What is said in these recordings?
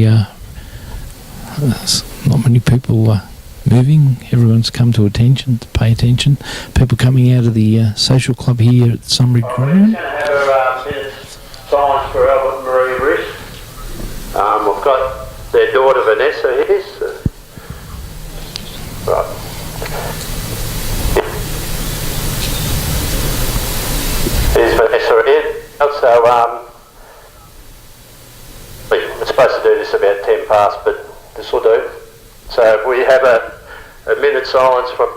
Sunbury, there's not many people moving. Everyone's come to attention, to pay attention. People coming out of the social club here at Sunbury Ground. Silence for Albert Marie Riss. We've got their daughter Vanessa here. So. Right. There's Vanessa here. So we're supposed to do this about 10 past, but this will do. So if we have a minute silence from...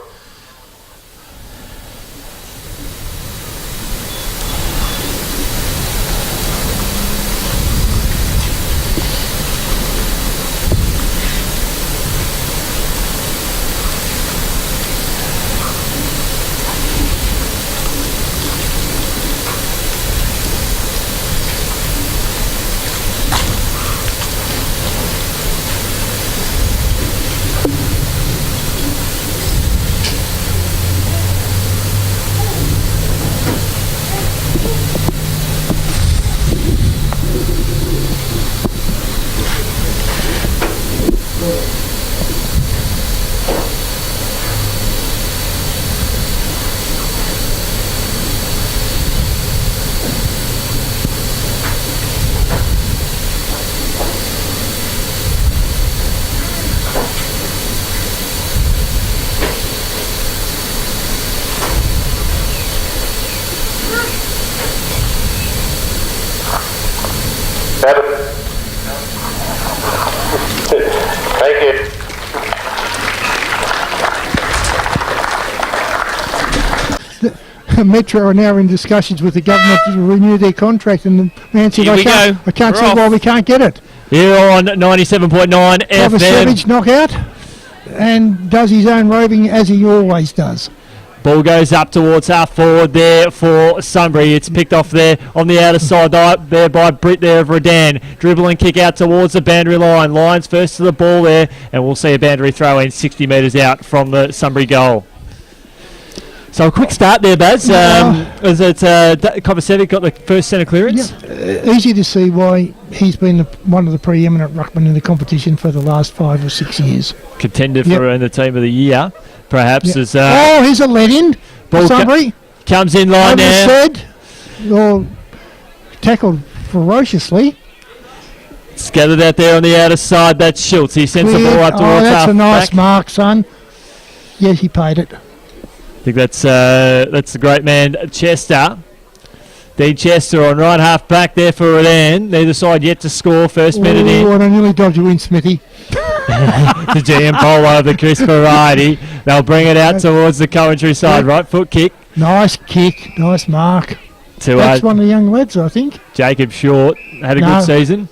Thank you. Metro are now in discussions with the government to renew their contract, and the man said, I can't see why we can't get it. Here on 97.9 FM. Savage knockout, and does his own roving as he always does. Ball goes up towards half forward there for Sunbury. It's picked off there on the outer side there by Britt there of Redan. Dribble and kick out towards the boundary line. Lions first to the ball there, and we'll see a boundary throw in 60 metres out from the Sunbury goal. So a quick start there, Baz. As it's Kovacevic got the first centre clearance. Yeah, easy to see why he's been one of the preeminent ruckmen in the competition for the last 5 or 6 years. Contender for in the team of the year, perhaps. As, here's a let-in. Sunbury comes in line now. Or tackled ferociously. Scattered out there on the outer side. That's Schultz. He sends the ball up towards half. That's a nice mark, son. Yes, he paid it. I think that's the great man Chester. Dean Chester on right half back there for Redan. Neither side yet to score. First minute in. Oh, I nearly dodged you in, Smithy. The GM polo of the Chris variety. They'll bring it out towards the Coventry side. Right foot kick. Nice kick. Nice mark. That's one of the young lads, I think. Jacob Short had a good season.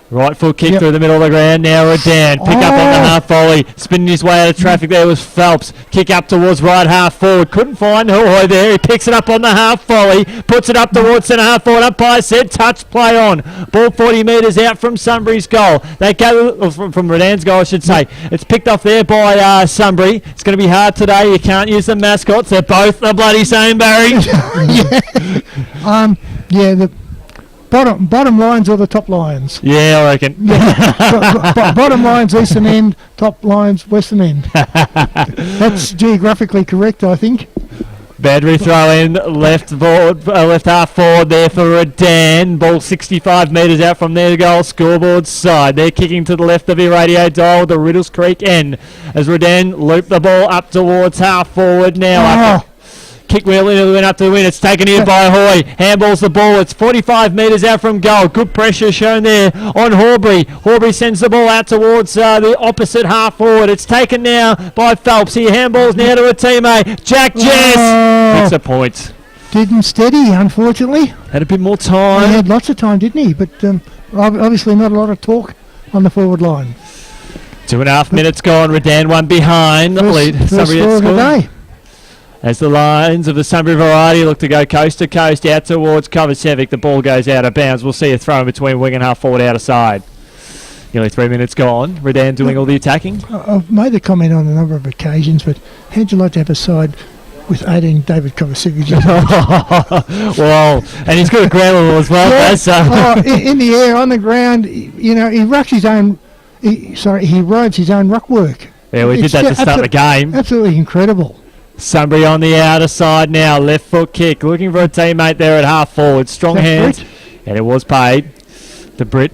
Right foot kick through the middle of the ground. Now Redan. Pick up on the half volley. Spinning his way out of traffic there was Phelps. Kick up towards right half forward. Couldn't find Hoy there. He picks it up on the half volley. Puts it up towards centre half forward. Umpire said touch play on. Ball 40 metres out from Sunbury's goal. They go from Redan's goal, I should say. It's picked off there by Sunbury. It's going to be hard today. You can't use the mascots. They're both the bloody same, Barry. The bottom lines or the top lions? Yeah, I reckon. Bottom lines eastern end, top lines western end. That's geographically correct, I think. Boundary throw in, left half forward there for Redan. Ball 65 metres out from their goal scoreboard side. They're kicking to the left of your radio dial, the Riddles Creek end. As Redan loop the ball up towards half forward now. Kick wheel in, went up to the win. It's taken here by Hoy. Handballs the ball. It's 45 metres out from goal. Good pressure shown there on Horbury. Horbury sends the ball out towards the opposite half forward. It's taken now by Phelps. He handballs now to a teammate. Jack Jess gets a point. Didn't steady, unfortunately. Had a bit more time. He had lots of time, didn't he? But obviously not a lot of talk on the forward line. 2.5 minutes gone. Redan one behind. The lead. First score of the day. As the Lions of the Sunbury variety look to go coast to coast out towards Kovacevic, the ball goes out of bounds. We'll see a throw in between wing and half forward outer side. Nearly 3 minutes gone. Redan doing all the attacking. I've made the comment on a number of occasions, but how'd you like to have a side with 18 David Kovacic. Well, and he's got a ground rule as well. Yeah. So. In the air, on the ground, you know, he rucks his own. He rides his own ruck work. Yeah, we did that to start the game. Absolutely incredible. Sunbury on the outer side now, left foot kick, looking for a teammate there at half forward. Strong hands, and it was paid. The Brit,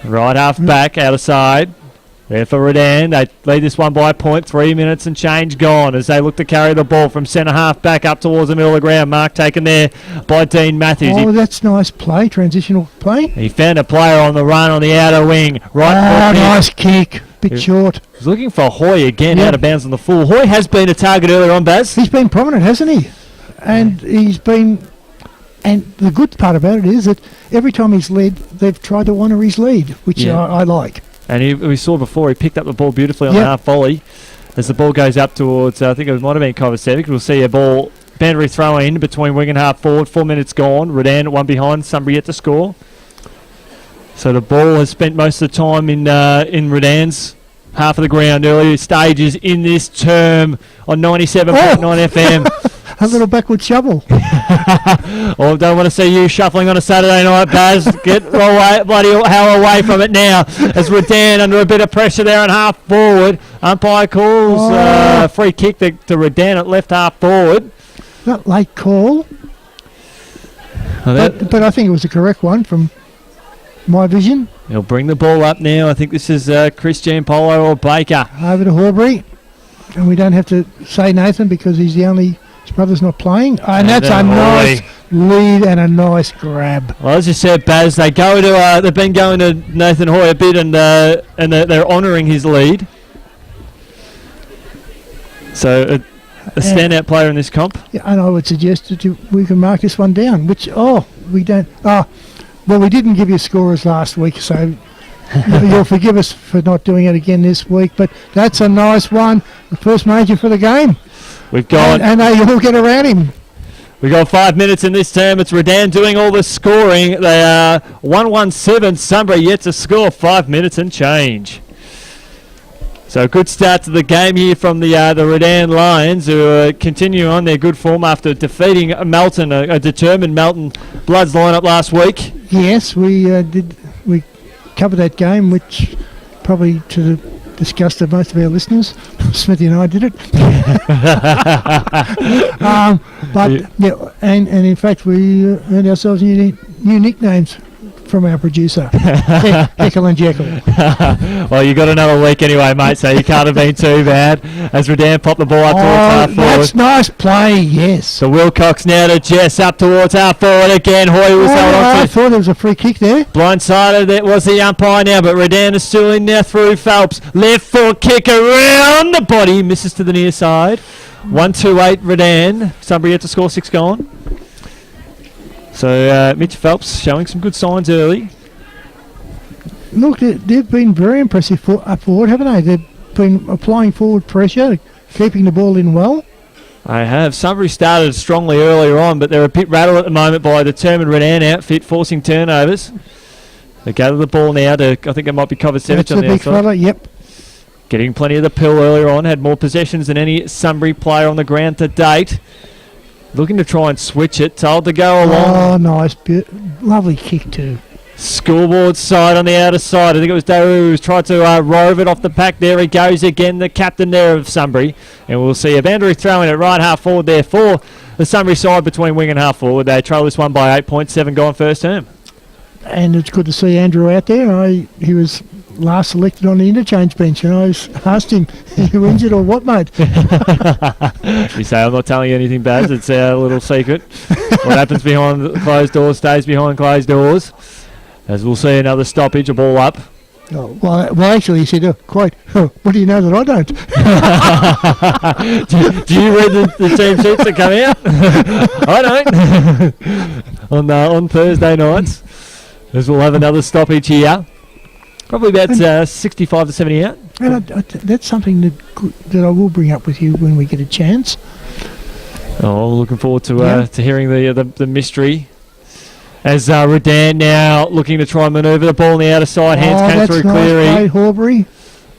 right half back, outer side. There for Redan. They lead this one by a point. 3 minutes and change gone as they look to carry the ball from centre half back up towards the middle of the ground. Mark taken there by Dean Matthews. Oh, that's nice play, transitional play. He found a player on the run on the outer wing. Right. Nice kick. Bit short. He's looking for Hoy again, out of bounds on the full. Hoy has been a target earlier on, Baz. He's been prominent, hasn't he? And he's been... And the good part about it is that every time he's led, they've tried to honour his lead, which I like. And we saw before, he picked up the ball beautifully on the half volley. As the ball goes up towards, I think it might have been Kovacevic. We'll see a ball, boundary throw in between wing and half forward. 4 minutes gone. Redan at one behind. Sunbury yet to score. So the ball has spent most of the time in Redan's half of the ground. Earlier stages in this term on 97.9 FM. A little backward shovel. Oh, don't want to see you shuffling on a Saturday night, Baz. Get away, bloody hell away from it now. As Redan under a bit of pressure there and half forward. Umpire calls free kick to Redan at left half forward. Not late call. But I think it was the correct one from my vision. He'll bring the ball up now. I think this is Chris Giampolo or Baker. Over to Horbury. And we don't have to say Nathan because he's the only... His brother's not playing. And that's a nice lead and a nice grab. Well, as you said, Baz, they go to they've been going to Nathan Hoy a bit, and they're honouring his lead. So a standout player in this comp. Yeah, and I would suggest that we can mark this one down. Which we don't. Well, we didn't give you scores last week, so you'll forgive us for not doing it again this week. But that's a nice one. The first major for the game. We've got and they all get around him. We've got 5 minutes in this term. It's Redan doing all the scoring. They are 1-1-7. Sunbury yet to score. 5 minutes and change. So a good start to the game here from the Redan Lions, who continue on their good form after defeating Melton, a determined Melton Bloods lineup last week. Yes, we did. We covered that game, which probably to the disgust of most of our listeners. Smithy and I did it. And in fact we earned ourselves new nicknames from our producer, Jekyll and Jekyll. Well, you got another week anyway, mate, so you can't have been too bad. As Redan popped the ball up towards half forward. That's nice play, yes. So Wilcox now to Jess up towards half forward again. Hoy was held on to. I thought there was a free kick there. Blindsided, that was the umpire now, but Redan is still in now through Phelps. Left foot kick around the body, misses to the near side. 1-2-8 Redan. Sunbury yet to score, 6 gone. So Mitch Phelps showing some good signs early. Look, they've been very impressive up forward, haven't they? They've been applying forward pressure, keeping the ball in well. They have. Sunbury started strongly earlier on, but they're a bit rattled at the moment by a determined Redan outfit, forcing turnovers. They go to the ball now to, I think it might be Kovacevic on the big fella, yep. Getting plenty of the pill earlier on, had more possessions than any Sunbury player on the ground to date. Looking to try and switch it, told to go along. Oh, nice. Lovely kick too. Scoreboard side on the outer side. I think it was Daru who's tried to rove it off the pack. There he goes again, the captain there of Sunbury. And we'll see a boundary throw in at right half forward there for the Sunbury side between wing and half forward. They trail this one by 8 points, 7 gone first term. And it's good to see Andrew out there. He was last selected on the interchange bench, and I asked him, are you injured or what, mate? You say, I'm not telling you anything, Baz. It's a little secret. What happens behind closed doors stays behind closed doors. As we'll see another stoppage, a ball up. Oh, well, actually, he said, quite, what do you know that I don't? do you read the team sheets that come out? I don't. On Thursday nights. As we'll have another stoppage here. Probably about 65 to 70 out. And that's something that I will bring up with you when we get a chance. Oh, looking forward to hearing the mystery. As Redan now looking to try and manoeuvre the ball on the outer side. Hands came through nice Cleary. play, Horbury.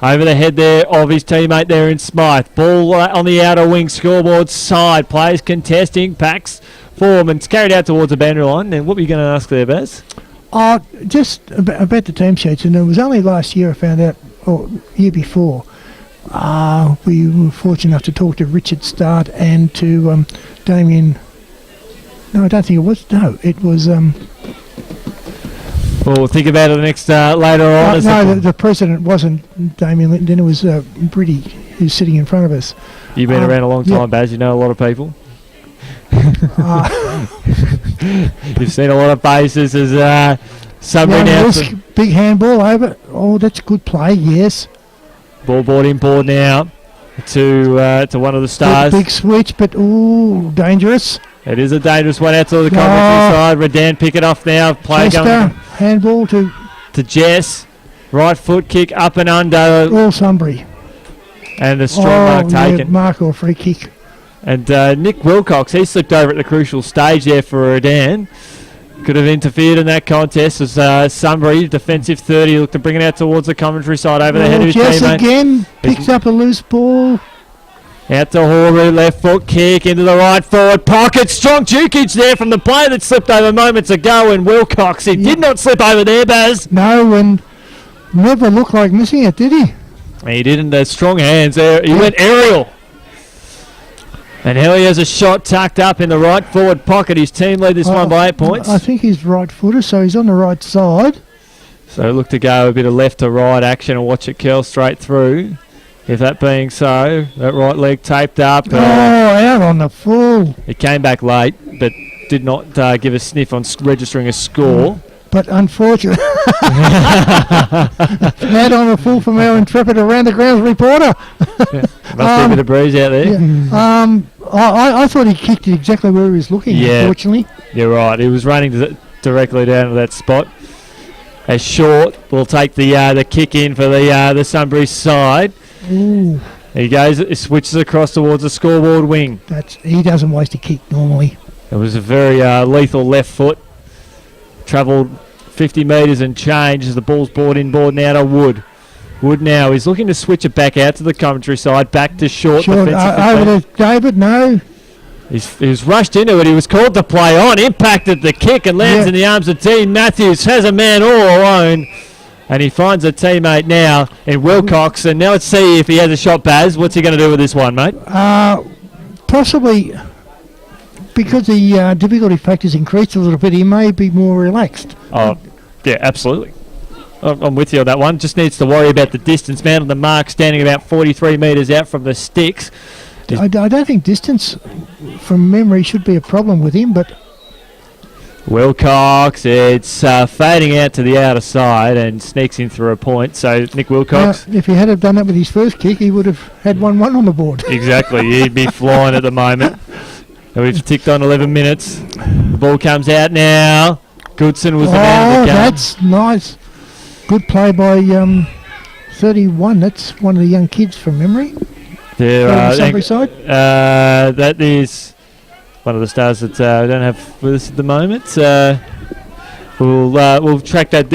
Over the head there of his teammate there in Smythe. Ball on the outer wing scoreboard side. Players contesting. Packs form and it's carried out towards the boundary line. And what were you going to ask there, Baz? Just about the team sheets, and it was only last year I found out, or year before. We were fortunate enough to talk to Richard Start and to Damien. No, I don't think it was. No, it was. We'll think about it next later on. No, the president wasn't Damien Linton. It was Briddy, who's sitting in front of us. You've been around a long time, Baz. You know a lot of people. You've seen a lot of faces as Sunbury now. Big handball over. Oh, that's a good play. Yes. Ball brought in board now to one of the stars. Big switch, but ooh, dangerous. It is a dangerous one out to the commentary side. Redan pick it off now. Play going. Handball to Jess. Right foot kick up and under. All Sunbury. And a strong mark taken. Yeah, mark or free kick. And Nick Wilcox, he slipped over at the crucial stage there for Redan. Could have interfered in that contest as Sunbury, defensive 30, looked to bring it out towards the commentary side over the head of his Jess teammate. Again picks up a loose ball. Out to Horbury, left foot kick into the right forward pocket. Strong jukage there from the player that slipped over moments ago. And Wilcox, he did not slip over there, Baz. No, and never looked like missing it, did he? He didn't. Strong hands there. He went aerial. And Helly has a shot tucked up in the right forward pocket. His team lead this one by 8 points. I think he's right footer, so he's on the right side. So look to go a bit of left to right action and watch it curl straight through. If that being so, that right leg taped up. Out on the full. It came back late, but did not give a sniff on registering a score. But unfortunately, out on the full from our intrepid around the grounds reporter. Must be a bit of breeze out there. Yeah. I thought he kicked it exactly where he was looking, unfortunately. You're right. He was running directly down to that spot. As Short will take the kick in for the Sunbury side. Ooh. There he goes. It switches across towards the scoreboard wing. He doesn't waste a kick normally. It was a very lethal left foot. Travelled 50 metres and change as the ball's brought in board now to Wood. Wood now is looking to switch it back out to the commentary side, back to Short. Over to David, no. He was rushed into it. He was called to play on, impacted the kick and lands in the arms of Dean Matthews. Has a man all alone. And he finds a teammate now in Wilcox. And now let's see if he has a shot, Baz. What's he going to do with this one, mate? Possibly, because the difficulty factor's increased a little bit, he may be more relaxed. Oh, yeah, absolutely. I'm with you on that one. Just needs to worry about the distance. Man on the mark, standing about 43 metres out from the sticks. I don't think distance from memory should be a problem with him, but... Wilcox, it's fading out to the outer side and sneaks in through a point. So Nick Wilcox... if he had have done that with his first kick, he would have had 1-1 on the board. Exactly. He'd be flying at the moment. And we've ticked on 11 minutes. The ball comes out now. Goodson was the man of the game. That's nice. Good play by 31. That's one of the young kids from memory. That side. is one of the stars that we don't have with us at the moment. We'll track that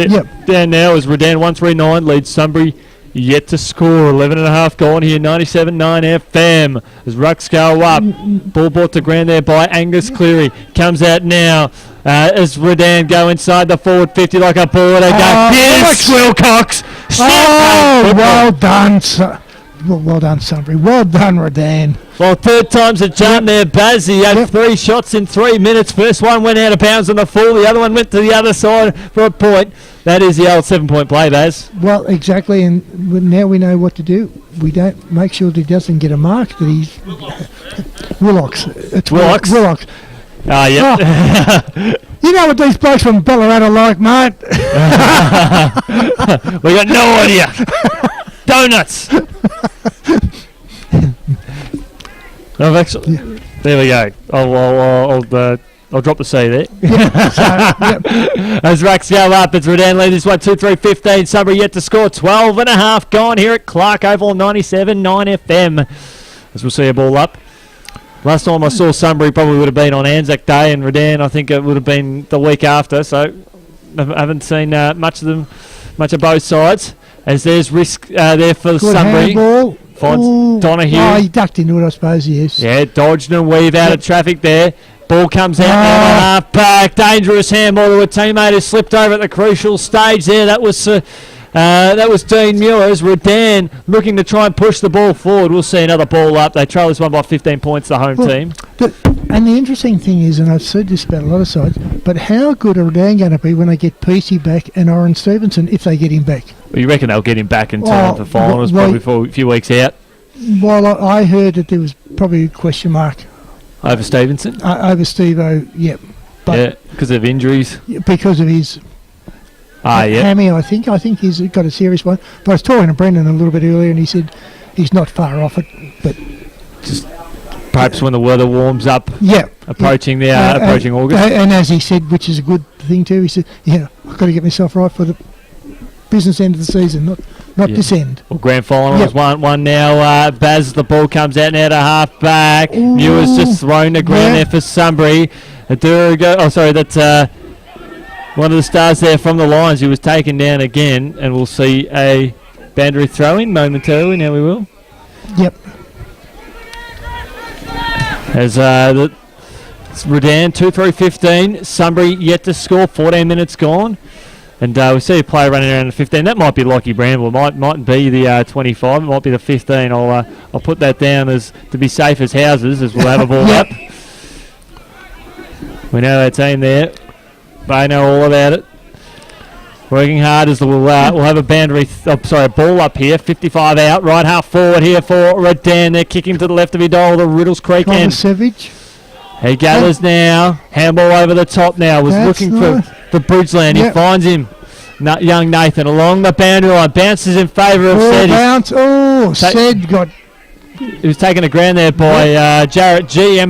down now as Redan 139 leads Sunbury yet to score. 11.5 gone here, 97.9 FM as Rucks go up. Ball brought to ground there by Angus Cleary. Comes out now as Redan go inside the forward 50 like a ball. They go. Yes, Wilcox. Well done. Well done, Sunbury. Well done, Redan. Well, third time's a charm there, Baz. He had 3 shots in 3 minutes. First one went out of bounds on the full. The other one went to the other side for a point. That is the old 7-point play, Baz. Well, exactly, and now we know what to do. We don't make sure that he doesn't get a mark, that he's... Wilcox. It's Wilcox? Wilcox. Ah, yep. Oh, you know what these blokes from Ballarat are like, mate? We got no idea. Donuts. There we go. I'll drop the C there. As Racks go up, it's Redan lead this one 2-3-15. Sunbury yet to score. 12.5 gone here at Clark Oval 97.9 FM. As we'll see a ball up. Last time I saw Sunbury probably would have been on Anzac Day, and Redan I think it would have been the week after. So I haven't seen much of both sides. as there's risk there for Good Sunbury. handball. Finds Ooh. Donahue. Oh, he ducked into it, I suppose, yes. Yeah, dodged and weave out of traffic there. Ball comes out now to Oh. half back. Dangerous handball to a teammate who slipped over at the crucial stage there. That was Dean Muir's. Redan looking to try and push the ball forward. We'll see another ball up. They trail this one by 15 points, the home team. And the interesting thing is, and I've said this about a lot of sides, but how good are Redan going to be when they get PC back and Oren Stevenson, if they get him back? Well, you reckon they'll get him back in time for finals, well, probably for a few weeks out? Well, I heard that there was probably a question mark Over Stevenson? over Steve-O, yeah. But Yeah, because of injuries. because of his Yeah. hammy, I think he's got a serious one. But I was talking to Brendan a little bit earlier, and he said he's not far off it. But Perhaps when the weather warms up, yeah, approaching approaching August. And as he said, which is a good thing too, he said, "Yeah, I've got to get myself right for the business end of the season, not Yeah. this end." Well, grand final Yep. is 1-1 now. Baz, the ball comes out now to half back. Ooh. Muir's just thrown the ground Yeah. there for Sunbury. That's one of the stars there from the Lions who was taken down again, and we'll see a boundary throw-in momentarily. Now we will. Yep. As it's Redan 2-3-15. Sunbury yet to score. 14 minutes gone. And we see a player running around the 15. That might be Lockie Bramble. Mightn't be the 25. It might be the 15. I'll put that down as to be safe as houses, as we'll have a ball up. We know that team there. They know all about it. Working hard as we'll have a boundary. A ball up here. 55 out. Right half forward here for Redan. They're kicking to the left of Idol. The Riddles Creek end. Kovacevic. He gathers now. Handball over the top now. Was That's looking nice. for Bridgeland. He Yep. finds him. Young Nathan along the boundary line. Bounces in favour of Sed. Bounce. Sed got. He was taken to ground there by Jarrett G.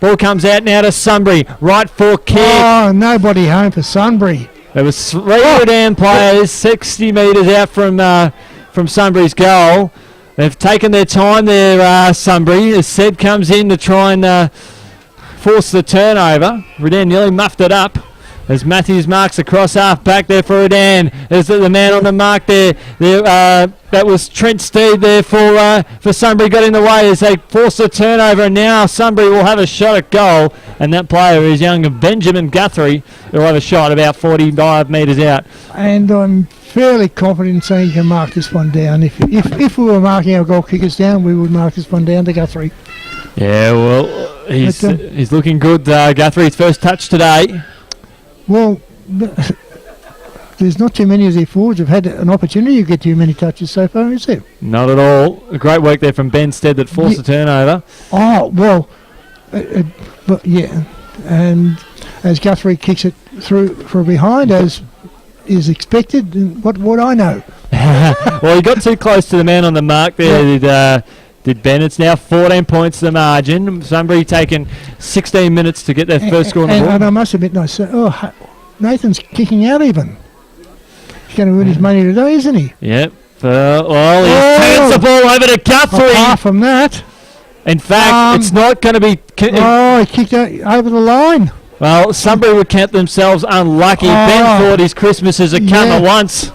Ball comes out now to Sunbury. Right foot kick. Oh, nobody home for Sunbury. There was 3 Redan players 60 metres out from Sunbury's goal. They've taken their time there, Sunbury, as Sed comes in to try and force the turnover. Redan nearly muffed it up as Matthews marks across half back there for Redan. There's the man on the mark there. That was Trent Steed there for Sunbury. Got in the way as they force the turnover, and now Sunbury will have a shot at goal, and that player is young Benjamin Guthrie, who will have a shot about 45 metres out. And I'm fairly confident in saying you can mark this one down. If we were marking our goal kickers down, we would mark this one down to Guthrie. Yeah, well, he's looking good, Guthrie's first touch today. Well, there's not too many of their forwards have had an opportunity to get too many touches so far, is there? Not at all. A great work there from Ben Stead that forced the turnover. Oh, well, but yeah. And as Guthrie kicks it through from behind, as is expected, and what would I know? Well, he got too close to the man on the mark there, did Ben. It's now 14 points to the margin. Sunbury taking 16 minutes to get their first score on the and board. I must admit, Nathan's kicking out even. He's going to win his money today, isn't he? Yep. He turns the ball over to Guthrie. Apart from that. In fact, it's not going to be... He kicked out over the line. Well, Sunbury would count themselves unlucky. Ben thought his Christmases had come at once.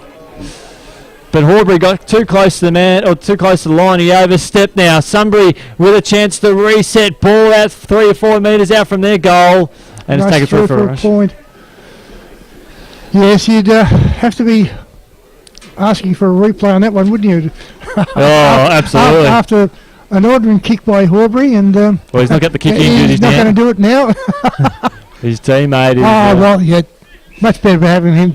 But Horbury got too close to the man, or too close to the line. He overstepped now. Sunbury with a chance to reset. Ball out 3 or 4 metres out from their goal. And it's taken through for a rush. Point. Yes, you'd have to be asking for a replay on that one, wouldn't you? Oh, absolutely. After an ordering kick by Horbury, and well, he's not got the kicking duties he's not now. going to do it now. His teammate is... well, yeah, much better for having him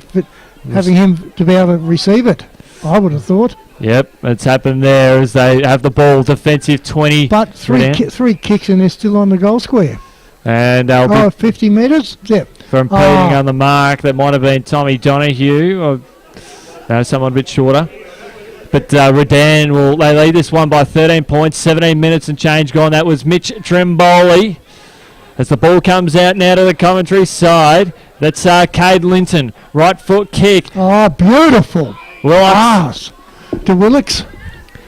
to be able to receive it, I would have thought. Yep, it's happened there as they have the ball, defensive 20. But three kicks and they're still on the goal square. And they'll be 50 metres? Yep. from Peting on the mark. That might have been Tommy Donahue, or someone a bit shorter. But Redan they lead this one by 13 points, 17 minutes and change gone. That was Mitch Tremboli. As the ball comes out now to the commentary side, that's Cade Linton. Right foot kick. Oh, beautiful. Willocks. To Willocks.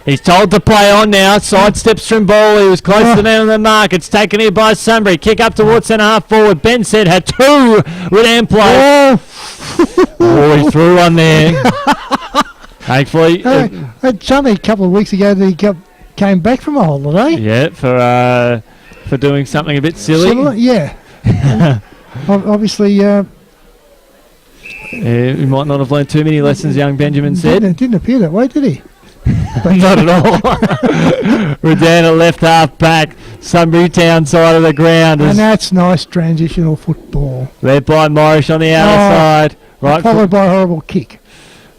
He's told to play on now. Sidesteps Trimboli. He was close to the man on the mark. It's taken here by Sunbury. Kick up towards centre half forward. Ben said had 2 Redan players. Oh, he threw one there. Thankfully, It's only a couple of weeks ago that he came back from a holiday. yeah, for doing something a bit silly. Similar, yeah. Obviously, He might not have learned too many lessons, young Benjamin said. didn't appear that way, did he? Not at all. Redan at left half back, Sunbury Town side of the ground. And that's nice transitional football. Led by Morris on the outer side. Right, followed by a horrible kick.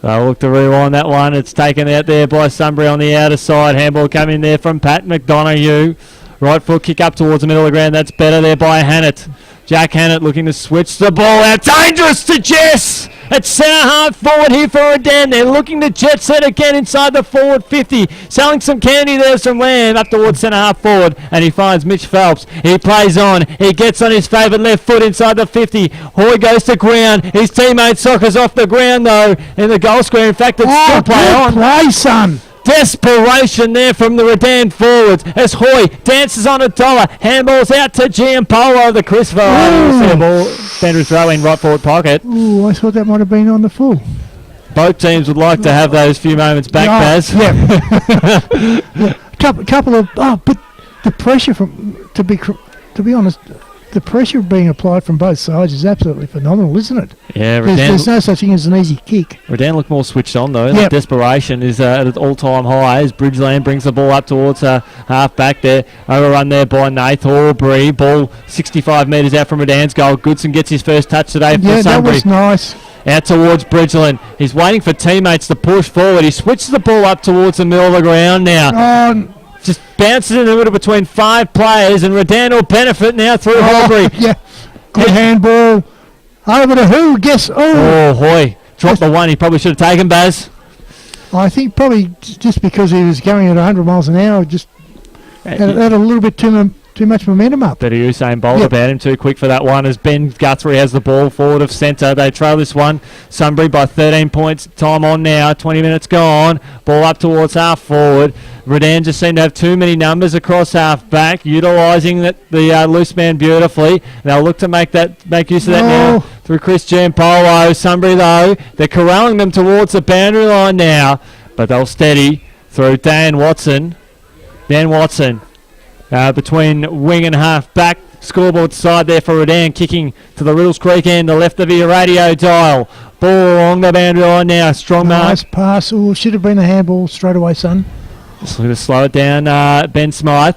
I'll look to rewind that one. It's taken out there by Sunbury on the outer side. Handball coming there from Pat McDonough. Right foot kick up towards the middle of the ground. That's better there by Hannett. Jack Hannett looking to switch the ball out. Dangerous to Jess! It's centre half forward here for Redan. They're looking to jet set again inside the forward 50. Selling some candy there from Lamb up towards centre half forward. And he finds Mitch Phelps. He plays on. He gets on his favourite left foot inside the 50. Hoy goes to ground. His teammate Soccer's off the ground though in the goal square. In fact, it's still play on. Play, son. Desperation there from the Redan forwards as Hoy dances on $1. Handballs out to Giampolo, the Chris Valley ball. Fender throw in right forward pocket. Ooh, I thought that might have been on the full. Both teams would like to have those few moments back, Baz. Yeah. Couple of but the pressure to be honest, the pressure being applied from both sides is absolutely phenomenal, isn't it? Yeah, there's no such thing as an easy kick. Redan look more switched on though. The desperation is at an all-time high as Bridgeland brings the ball up towards half back there. Overrun there by Nath Aubrey. Ball 65 metres out from Redan's goal. Goodson gets his first touch today for Sunbury. That was nice. Out towards Bridgeland. He's waiting for teammates to push forward. He switches the ball up towards the middle of the ground now. Just bounces in the middle between 5 players, and Redan will benefit now through Aubrey. Yeah, good handball. Over to who? Guess. Oh, Hoy. Dropped the one he probably should have taken, Baz. I think probably just because he was going at 100 miles an hour, just had a little bit too much momentum up. Bit of Usain Bolt about him, too quick for that one as Ben Guthrie has the ball forward of centre. They trail this one. Sunbury by 13 points. Time on now. 20 minutes gone. Ball up towards half forward. Redan just seem to have too many numbers across half back, utilising the loose man beautifully. They'll look to make use of that now through Chris Giampolo. Sunbury though, they're corralling them towards the boundary line now, but they'll steady through Dan Watson. Between wing and half back. Scoreboard side there for Redan, kicking to the Riddles Creek end, the left of your radio dial. Ball along the boundary line now. Strong nice mark. Pass. Oh, should have been a handball straight away, son. Just going to slow it down. Ben Smythe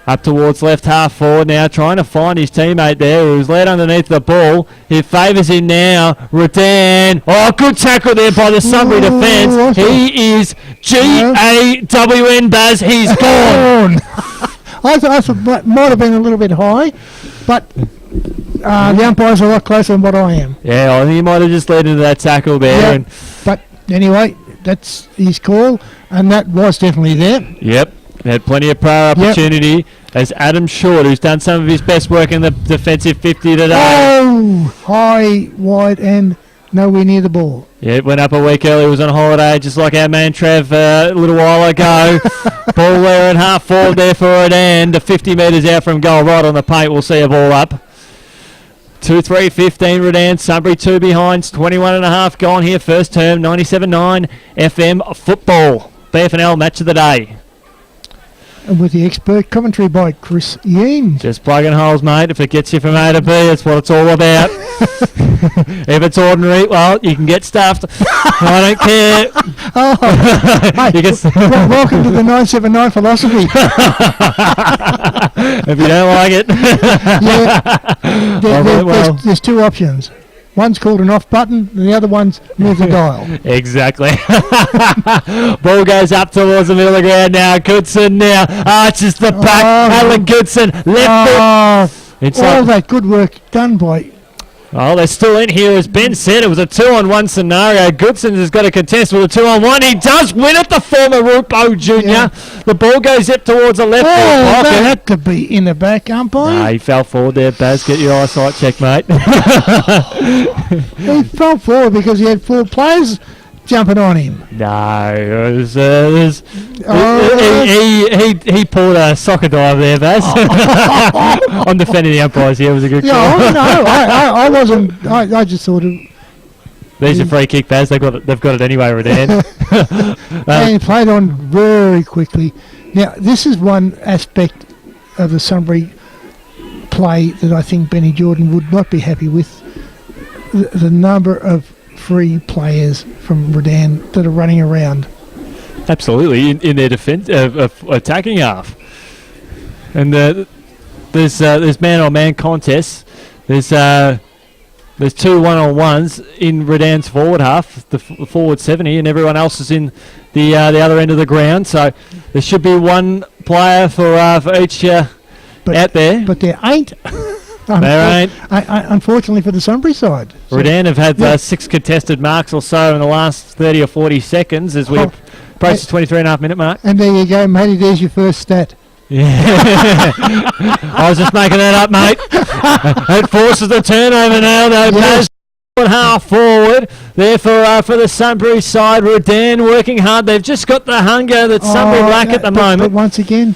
up towards left half forward now, trying to find his teammate there who's led underneath the ball. He favours him now. Redan. Oh, good tackle there by the Sunbury defence. He is G-A-W-N, Baz. He's gone. I thought it might have been a little bit high, but the umpire's a lot closer than what I am. Yeah, I think he might have just led into that tackle there. Yeah, but anyway, that's his call, and that was definitely there. Yep, had plenty of prior opportunity as Adam Short, who's done some of his best work in the defensive 50 today. Oh, high, wide, and nowhere near the ball. Yeah, it went up a week early. He was on holiday, just like our man Trev a little while ago. Ball there and half forward there for Redan. 50 metres out from goal, right on the paint. We'll see a ball up. 2-3-15 Redan. Sunbury 2 behinds. 21 and a half gone here. First term, 97.9 FM football. BFNL match of the day. And with the expert commentary by Chris Yeen. Just plugging holes, mate. If it gets you from A to B, that's what it's all about. If it's ordinary, well, you can get stuffed. I don't care. Welcome to the 979 philosophy. If you don't like it. There's 2 options. One's called an off button, and the other one's move the dial. Exactly. Ball goes up towards the middle of the ground now. Goodson now arches the back. Alan Goodson left foot. All that good work done by... Oh, they're still in here. As Ben said, it was a 2-on-1 scenario. Goodson has got a contest with a 2-on-1. He does win it, the former Rupo Jr. Yeah. The ball goes up towards the left pocket. That had to be in the back, umpire. Nah, he fell forward there, Baz. Get your eyesight checked, mate. He fell forward because he had 4 players jumping on him. No, he pulled a soccer dive there, Baz. I'm defending the umpires here. It was a good call. No, I wasn't. I just thought There's your free kick, Baz. They've got it anyway, Redan. And played on very quickly. Now, this is one aspect of the Sunbury play that I think Benny Jordan would not be happy with. The number of free players from Redan that are running around. Absolutely, in their defence, attacking half. And there's man-on-man contests. There's 2 1-on-1s in Redan's forward half, the forward 70, and everyone else is in the other end of the ground. So there should be one player for each out there. But there ain't. There ain't. Unfortunately for the Sunbury side. So Redan have had 6 contested marks or so in the last 30 or 40 seconds as we approach the 23.5-minute mark. And there you go, matey. There's your first stat. Yeah. I was just making that up, mate. It forces the turnover now, though. Yes. Half forward there for the Sunbury side. Redan working hard. They've just got the hunger that Sunbury lack at the moment. But once again,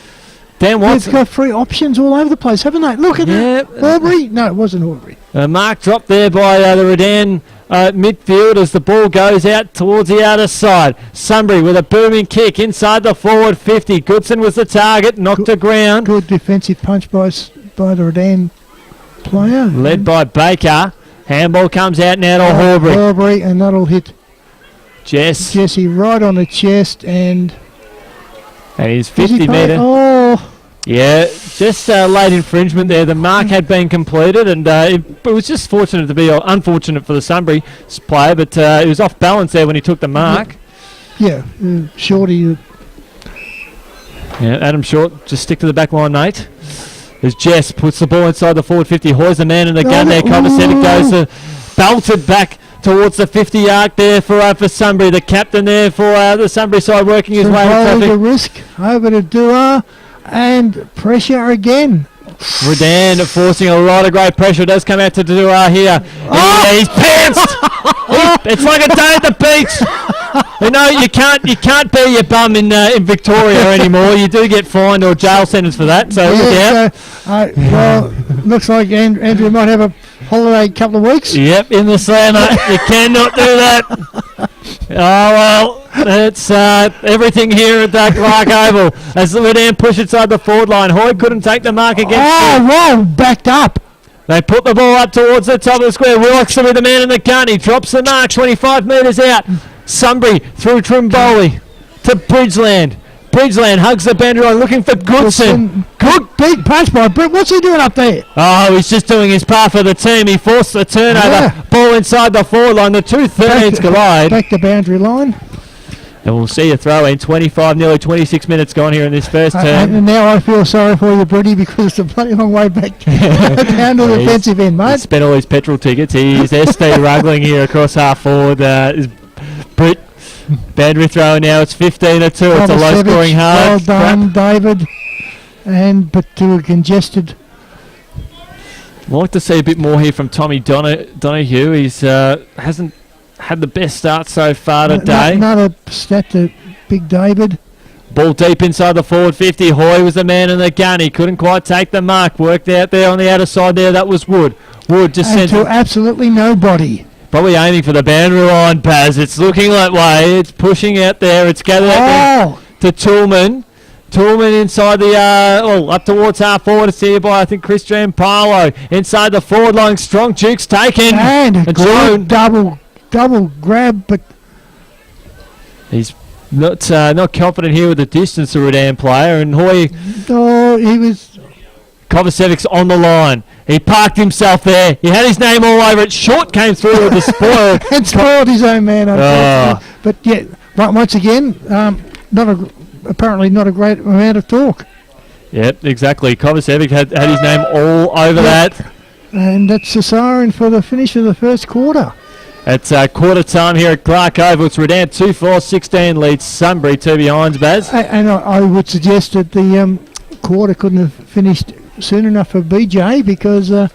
Dan Watson. They've got free options all over the place, haven't they? Look at that. Aubrey? No, it wasn't Aubrey. Mark dropped there by the Redan midfield as the ball goes out towards the outer side. Sunbury with a booming kick inside the forward 50. Goodson was the target, knocked to ground. Good defensive punch by the Redan player. Led by Baker. Handball comes out now to Aubrey, and that'll hit Jesse right on the chest, and he's 50 metre. Oh. Yeah, just late infringement there. The mark had been completed, and it was just unfortunate for the Sunbury player, but it was off balance there when he took the mark. Yeah, Shorty. Yeah, Adam Short, just stick to the back line, mate. As Jess puts the ball inside the forward 50, Hoy's the man in the gun there. Kovacevic goes belted back towards the 50 arc there for Sunbury. The captain there for the Sunbury side working his way to traffic. The risk over to Dua, and pressure again. Redan forcing a lot of great pressure. It does come out to Dua here. Oh! He's pantsed. It's like a day at the beach. You know, you can't be your bum in Victoria anymore. You do get fined or jail sentence for that. So look out. Well, looks like Andrew might have a holiday couple of weeks. Yep, in the slammer. You cannot do that. Oh well, it's everything here at Clark Oval as Redan push inside the forward line. Hoy couldn't take the mark against. Oh, wow, backed up. They put the ball up towards the top of the square. Willockson with the man in the gun. He drops the mark 25 metres out. Sunbury through Trimboli to Bridgeland. Bridgeland hugs the boundary line looking for Goodson. Good big punch by Brett. What's he doing up there? Oh, he's just doing his part for the team. He forced the turnover. Yeah. Ball inside the forward line. The 2-13s collide. Back the boundary line. And we'll see a throw in. 25, nearly 26 minutes gone here in this first term. And now I feel sorry for you, Brady, because it's a bloody long way back down to the defensive end, mate. He's spent all his petrol tickets. He's SD ruggling here across half forward. Britt, boundary throw now. It's 15-2. It's a low-scoring half. Well done, David. But to a congested. I'd like to see a bit more here from Tommy Donahue. He's hasn't had the best start so far today. Another stat to Big David. Ball deep inside the forward 50. Hoy was the man in the gun. He couldn't quite take the mark. Worked out there on the outer side there. That was Wood. Wood just sent to absolutely nobody. Probably aiming for the boundary line, Baz. It's looking that way. It's pushing out there. It's gathered out there to Toolman. Toolman inside the, up towards half forward. It's here by, I think, Chris Giampaolo. Inside the forward line. Strong Duke's taken. And a good double grab, but he's not confident here with the distance, the Redan player. And Hoy... Oh, he was... Kovacevic's on the line. He parked himself there. He had his name all over it. Short came through with the spoil. And spoiled his own man, unfortunately. But yeah, once again, apparently not a great amount of talk. Yep, exactly. Kovacevic had his name all over that. And that's the siren for the finish of the first quarter. It's quarter time here at Clark Oval. It's Redan 2-4-16 leads Sunbury 2 behind, Baz. And I would suggest that the quarter couldn't have finished soon enough for BJ because the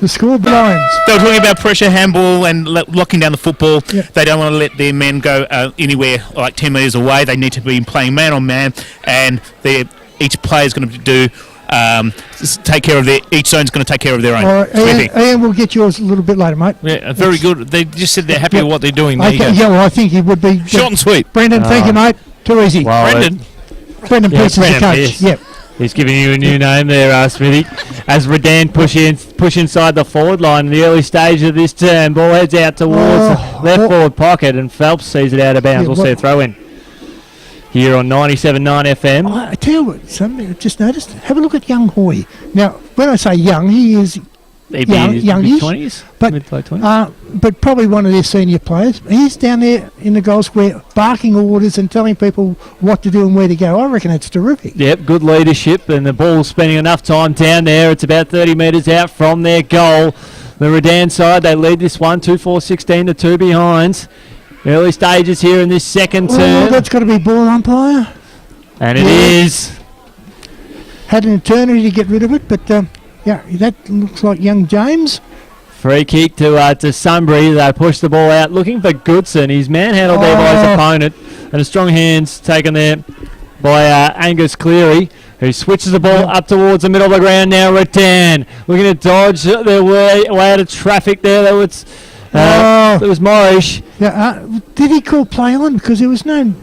score blinds. They were talking about pressure, handball, and locking down the football. Yep. They don't want to let their men go anywhere like 10 metres away. They need to be playing man on man, and each player is going to do take care of each zone's going to take care of their own. All right, Ian, we'll get yours a little bit later, mate. Yeah, very good. They just said they're happy with what they're doing. There you go. Yeah, well, I think he would be. Short and sweet. Brendan, thank you, mate. Too easy. Well, Brendan Pierce is the Brendan coach. Pierce. Yep. He's giving you a new name there, Smithy. As Redan push inside the forward line in the early stage of this turn. Ball heads out towards the left forward pocket, and Phelps sees it out of bounds. We'll see a throw in. Here on 97.9 FM. I tell you what, something I just noticed. Have a look at young Hoy. Now, when I say young, he is youngish, mid-20s, but mid-late 20s. But probably one of their senior players. He's down there in the goal square barking orders and telling people what to do and where to go. I reckon that's terrific. Yep, good leadership, and the ball's spending enough time down there. It's about 30 metres out from their goal. The Redan side, they lead this one, 2-4-16 to 2 behinds. Early stages here in this second turn. That's got to be ball umpire. And it is. Had an eternity to get rid of it, but yeah, that looks like young James. Free kick to Sunbury. They push the ball out, looking for Goodson. He's manhandled there by his opponent, and a strong hands taken there by Angus Cleary, who switches the ball up towards the middle of the ground now. Redan looking to dodge their way out of traffic there. That was Morrish. Yeah, did he call play on? Because there was no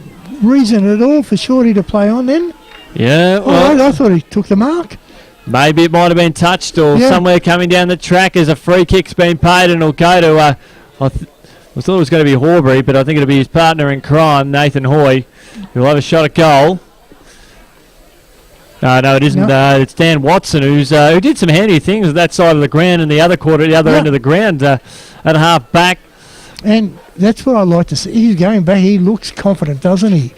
reason at all for Shorty to play on then. Yeah, well, I thought he took the mark. Maybe it might have been touched or somewhere coming down the track as a free kick's been paid, and it'll go to, I thought it was going to be Horbury, but I think it'll be his partner in crime, Nathan Hoy, who'll have a shot at goal. No, it isn't. No. It's Dan Watson, who did some handy things at that side of the ground and the other end of the ground at half back. And that's what I like to see. He's going back. He looks confident, doesn't he?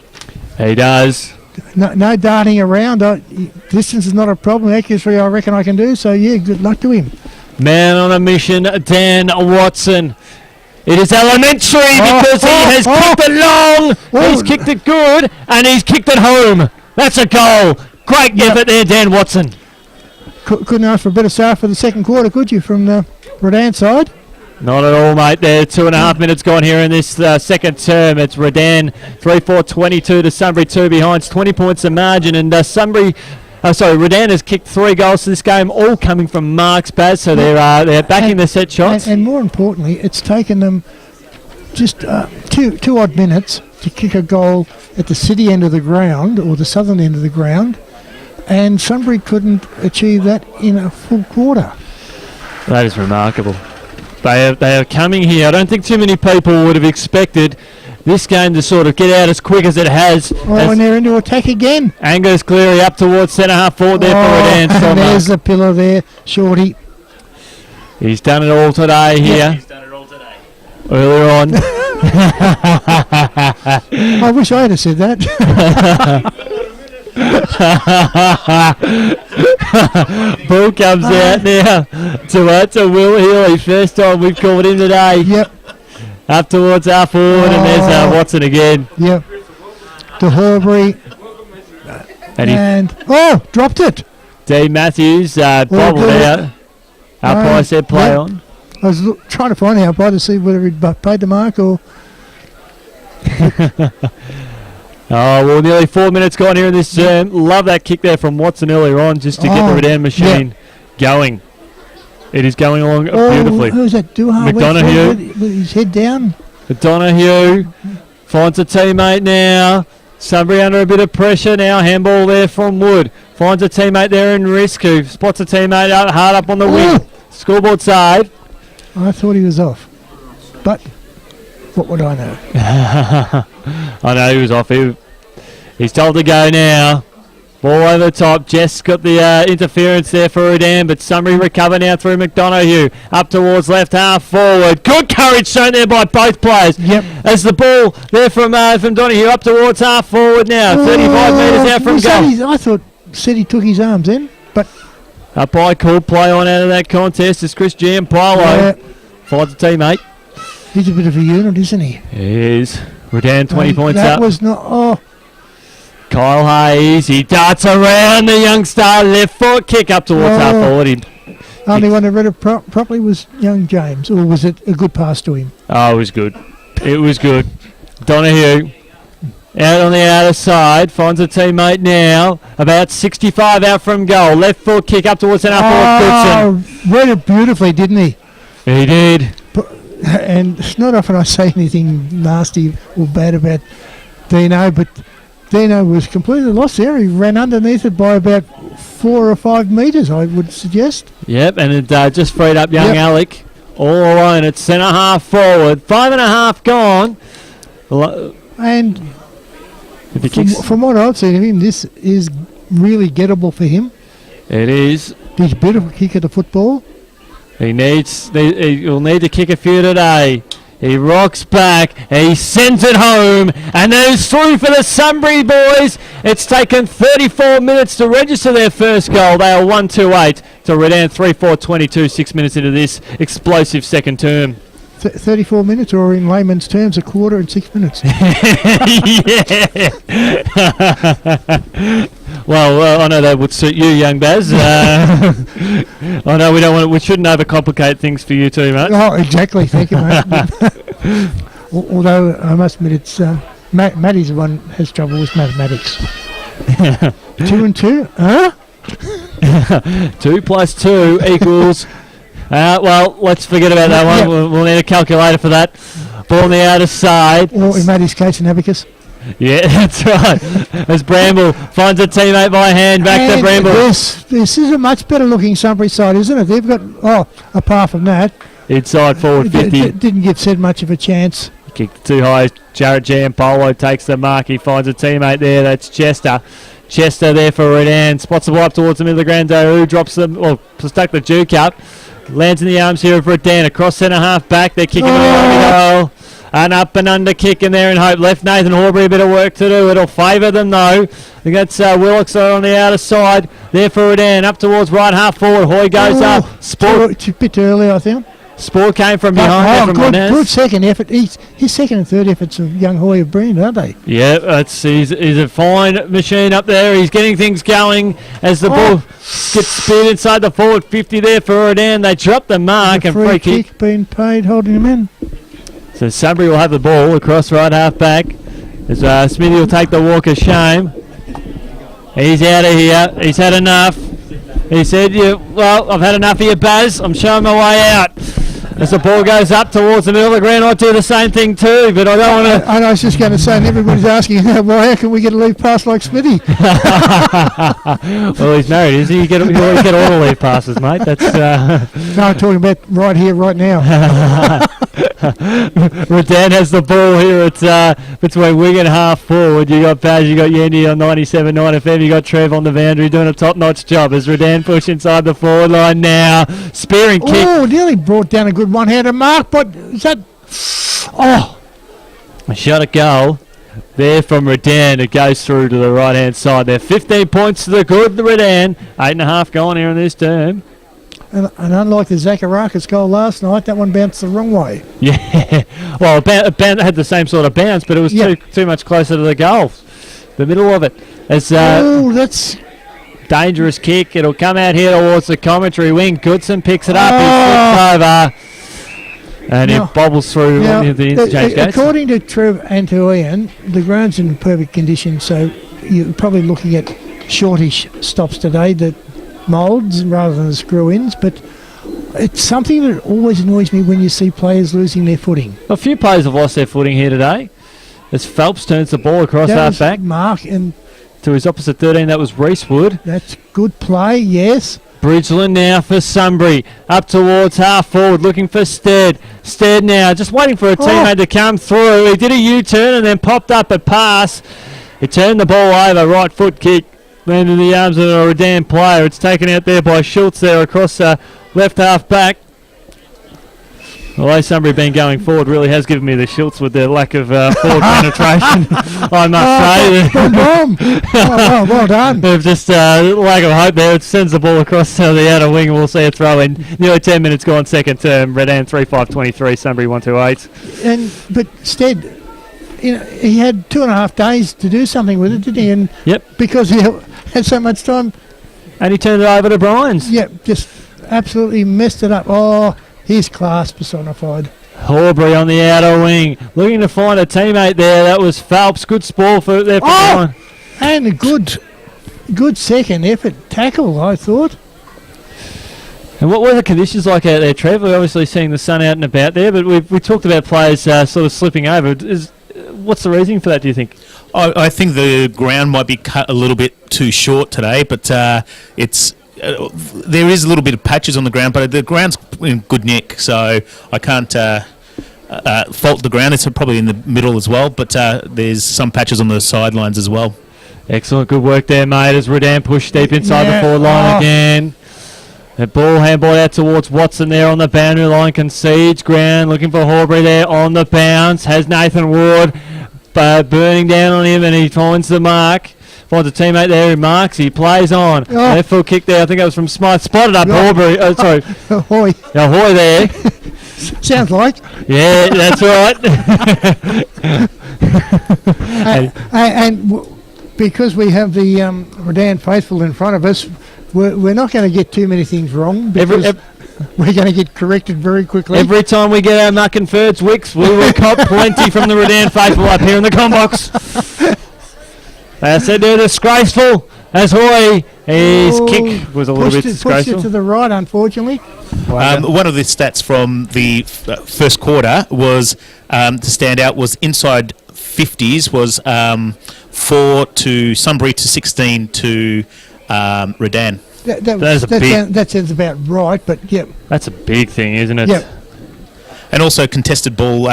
He does. No darting around. Distance is not a problem. Accuracy, I reckon I can do. So, yeah, good luck to him. Man on a mission, Dan Watson. It is elementary because he has kicked it long. He's kicked it good, and he's kicked it home. That's a goal. Great effort there, Dan Watson. Couldn't ask for a better start for the second quarter, could you, from the Redan side? Not at all, mate. There, 2.5 minutes gone here in this second term. It's Redan 3-4-22 to Sunbury 2 behinds, 20 points of margin, and Redan has kicked 3 goals to this game, all coming from marks, Baz. So they're backing the set shots. And more importantly, it's taken them just two odd minutes to kick a goal at the city end of the ground or the southern end of the ground, and Sunbury couldn't achieve that in a full quarter. That is remarkable. They are coming here. I don't think too many people would have expected this game to sort of get out as quick as it has. And they're into attack again. Angus Cleary up towards centre half forward there for Redan. And there's the pillar there, Shorty. He's done it all today here. Yeah. He's done it all today. Earlier on. I wish I had said that. Ball comes out now to Will Healy. First time we've called him today. Yep. Up towards our forward, and there's Watson again. Yep. To Horbury. And dropped it. D. Matthews bobbled out. Umpire said play on. I was trying to find the umpire to see whether he'd paid the mark or... Nearly 4 minutes gone here in this term. Love that kick there from Watson earlier on just to get the Redan machine going. It is going along beautifully. Who's that? McDonough with his head down. McDonough finds a teammate now. Sunbury under a bit of pressure now. Handball there from Wood. Finds a teammate there in risk who spots a teammate hard up on the wing. Scoreboard side. I thought he was off. But what would I know? I know he was off. He's told to go now. Ball over the top. Jess got the interference there for Redan, but Sunbury recover now through McDonough. Up towards left half forward. Good courage shown there by both players. Yep. As the ball there from Donahue up towards half forward now. 35 metres out from goal. I thought said he took his arms in, but... Umpire called play on out of that contest as Chris Giampaolo finds a teammate. He's a bit of a unit, isn't he? He is. Redan 20 points that up. That was not... Kyle Hayes, he darts around the young star, left foot kick up towards half forward. Only one that read it properly was young James, or was it a good pass to him? Oh, it was good. It was good. Donahue Out on the outer side, finds a teammate now. About 65 out from goal. Left foot kick up towards centre forward. Goodson. Read it beautifully, didn't he? He did. And it's not often I say anything nasty or bad about Dino, but Dino was completely lost there. He ran underneath it by about 4 or 5 metres, I would suggest. Yep, and it just freed up young Alec all alone at centre half forward. 5.5 gone. And if he kicks, from what I've seen of him, this is really gettable for him. it is. He's a beautiful kick at the football. He'll need to kick a few today. He rocks back, he sends it home, and there's through for the Sunbury boys. It's taken 34 minutes to register their first goal. They are 1-2-8 to Redan 3-4-22, 6 minutes into this explosive second term. 34 minutes, or in layman's terms, a quarter and 6 minutes. Yeah. Well, I know that would suit you, young Baz. I know we shouldn't overcomplicate things for you too much. Oh, exactly. Thank you, mate. Although I must admit, it's Matty's the one who has trouble with mathematics. 2 and 2, huh? 2 plus 2 equals. Well, let's forget about that one. Yep. We'll need a calculator for that. Ball on the outer side. Or in Matty's case, an abacus. Yeah, that's right. As Bramble finds a teammate by hand, back to Bramble. This is a much better looking Sunbury side, isn't it? They've got, apart from that, Inside forward 50. Didn't give Sid much of a chance. Kicked too high. Jared Giampolo takes the mark. He finds a teammate there. That's Chester. Chester there for Redan. Spots the ball up towards the middle of the ground. Who drops them, stuck the Duke up. Lands in the arms here of Redan. Across centre half back. They're kicking the goal. An up and under kick in there in hope. Left Nathan Horbury a bit of work to do. It'll favour them though. I think that's Willox on the outer side. There for Redan. Up towards right half forward. Hoy goes up. Sport. A bit early, I think. Sport came from behind. Good second effort. His second and third efforts of young Hoy have been, aren't they? Yeah, he's a fine machine up there. He's getting things going as the ball gets speared inside the forward 50 there for Redan. They drop the mark and free kick. Being paid, holding him in. So Sunbury will have the ball across right half back. As Smithy will take the walk of shame. He's out of here. He's had enough. He said, I've had enough of you, Baz. I'm showing my way out. As the ball goes up towards the middle of the ground, I'd do the same thing too, but I don't want to... I was just going to say, and everybody's asking, well, how can we get a leave pass like Smithy? Well, he's married, isn't he? You get all the leave passes, mate. That's... No, I'm talking about right here, right now. Redan has the ball here. It's between wing and half forward. You got Baz, you got Yendi on 97.9 FM. You got Trev on the boundary doing a top-notch job as Redan push inside the forward line now. Spearing kick. Oh, nearly brought down a good one-handed mark, but is that... A shot at goal there from Redan. It goes through to the right-hand side there. 15 points to the good, the Redan. 8.5 gone here in this term. And unlike the Zacharakis goal last night, that one bounced the wrong way. Yeah, well, it had the same sort of bounce, but it was too much closer to the goal. The middle of it. That's... Dangerous kick. It'll come out here towards the commentary wing. Goodson picks it up. He flips over. And it bobbles through the interchange gates. According to Trev and to Ian, the ground's in perfect condition, so you're probably looking at shortish stops today, the moulds rather than the screw-ins, but it's something that always annoys me when you see players losing their footing. A few players have lost their footing here today as Phelps turns the ball across half back. Mark and to his opposite 13, that was Reesewood. That's good play, yes. Bridgeland now for Sunbury. Up towards half forward, looking for Stead. Stead now, just waiting for a teammate to come through. He did a U-turn and then popped up a pass. He turned the ball over, right foot kick. Landed in the arms of a Redan player. It's taken out there by Schultz there across left half back. Although Sunbury been going forward really has given me the Schultz with their lack of forward penetration, I must say. Well done. They've just lack of hope there. It sends the ball across the outer wing and we'll see a throw in. Nearly 10 minutes gone second term. Redan 3-5-23, Sunbury 1-2-8. But Stead, he had 2.5 days to do something with it, didn't he? And because he had so much time. And he turned it over to Bryans. Yep, just absolutely messed it up. Oh, here's class personified. Horbury on the outer wing, looking to find a teammate there. That was Phelps. Good spoil for there. And a good second effort tackle, I thought. And what were the conditions like out there, Trev? We're obviously seeing the sun out and about there, but we talked about players sort of slipping over. What's the reasoning for that, do you think? I think the ground might be cut a little bit too short today, but it's there is a little bit of patches on the ground, but the ground's in good nick, so I can't fault the ground. It's probably in the middle as well, but there's some patches on the sidelines as well. Excellent, good work there, mate, as Redan pushed deep inside the forward line again. The ball handball out towards Watson there on the boundary line, concedes ground, looking for Horbury there on the bounce, has Nathan Ward burning down on him, and he finds the mark. Finds a teammate there who marks. He plays on. Left foot kick there. I think it was from Smythe. Spotted up Horbury. Oh, sorry. Hoy. Hoy there. Sounds like. Yeah, that's right. and because we have the Redan faithful in front of us, we're not going to get too many things wrong because we're going to get corrected very quickly. Every time we get our muck and Ferds wicks, we will cop plenty from the Redan faithful up here in the combox. They said they're disgraceful. As Hoy, his kick was a little bit disgraceful. Pushed it to the right, unfortunately. One of the stats from the first quarter was to stand out was inside 50s was 4 to Sunbury to 16 to Redan. That sounds about right, but yeah. That's a big thing, isn't it? Yeah. And also contested ball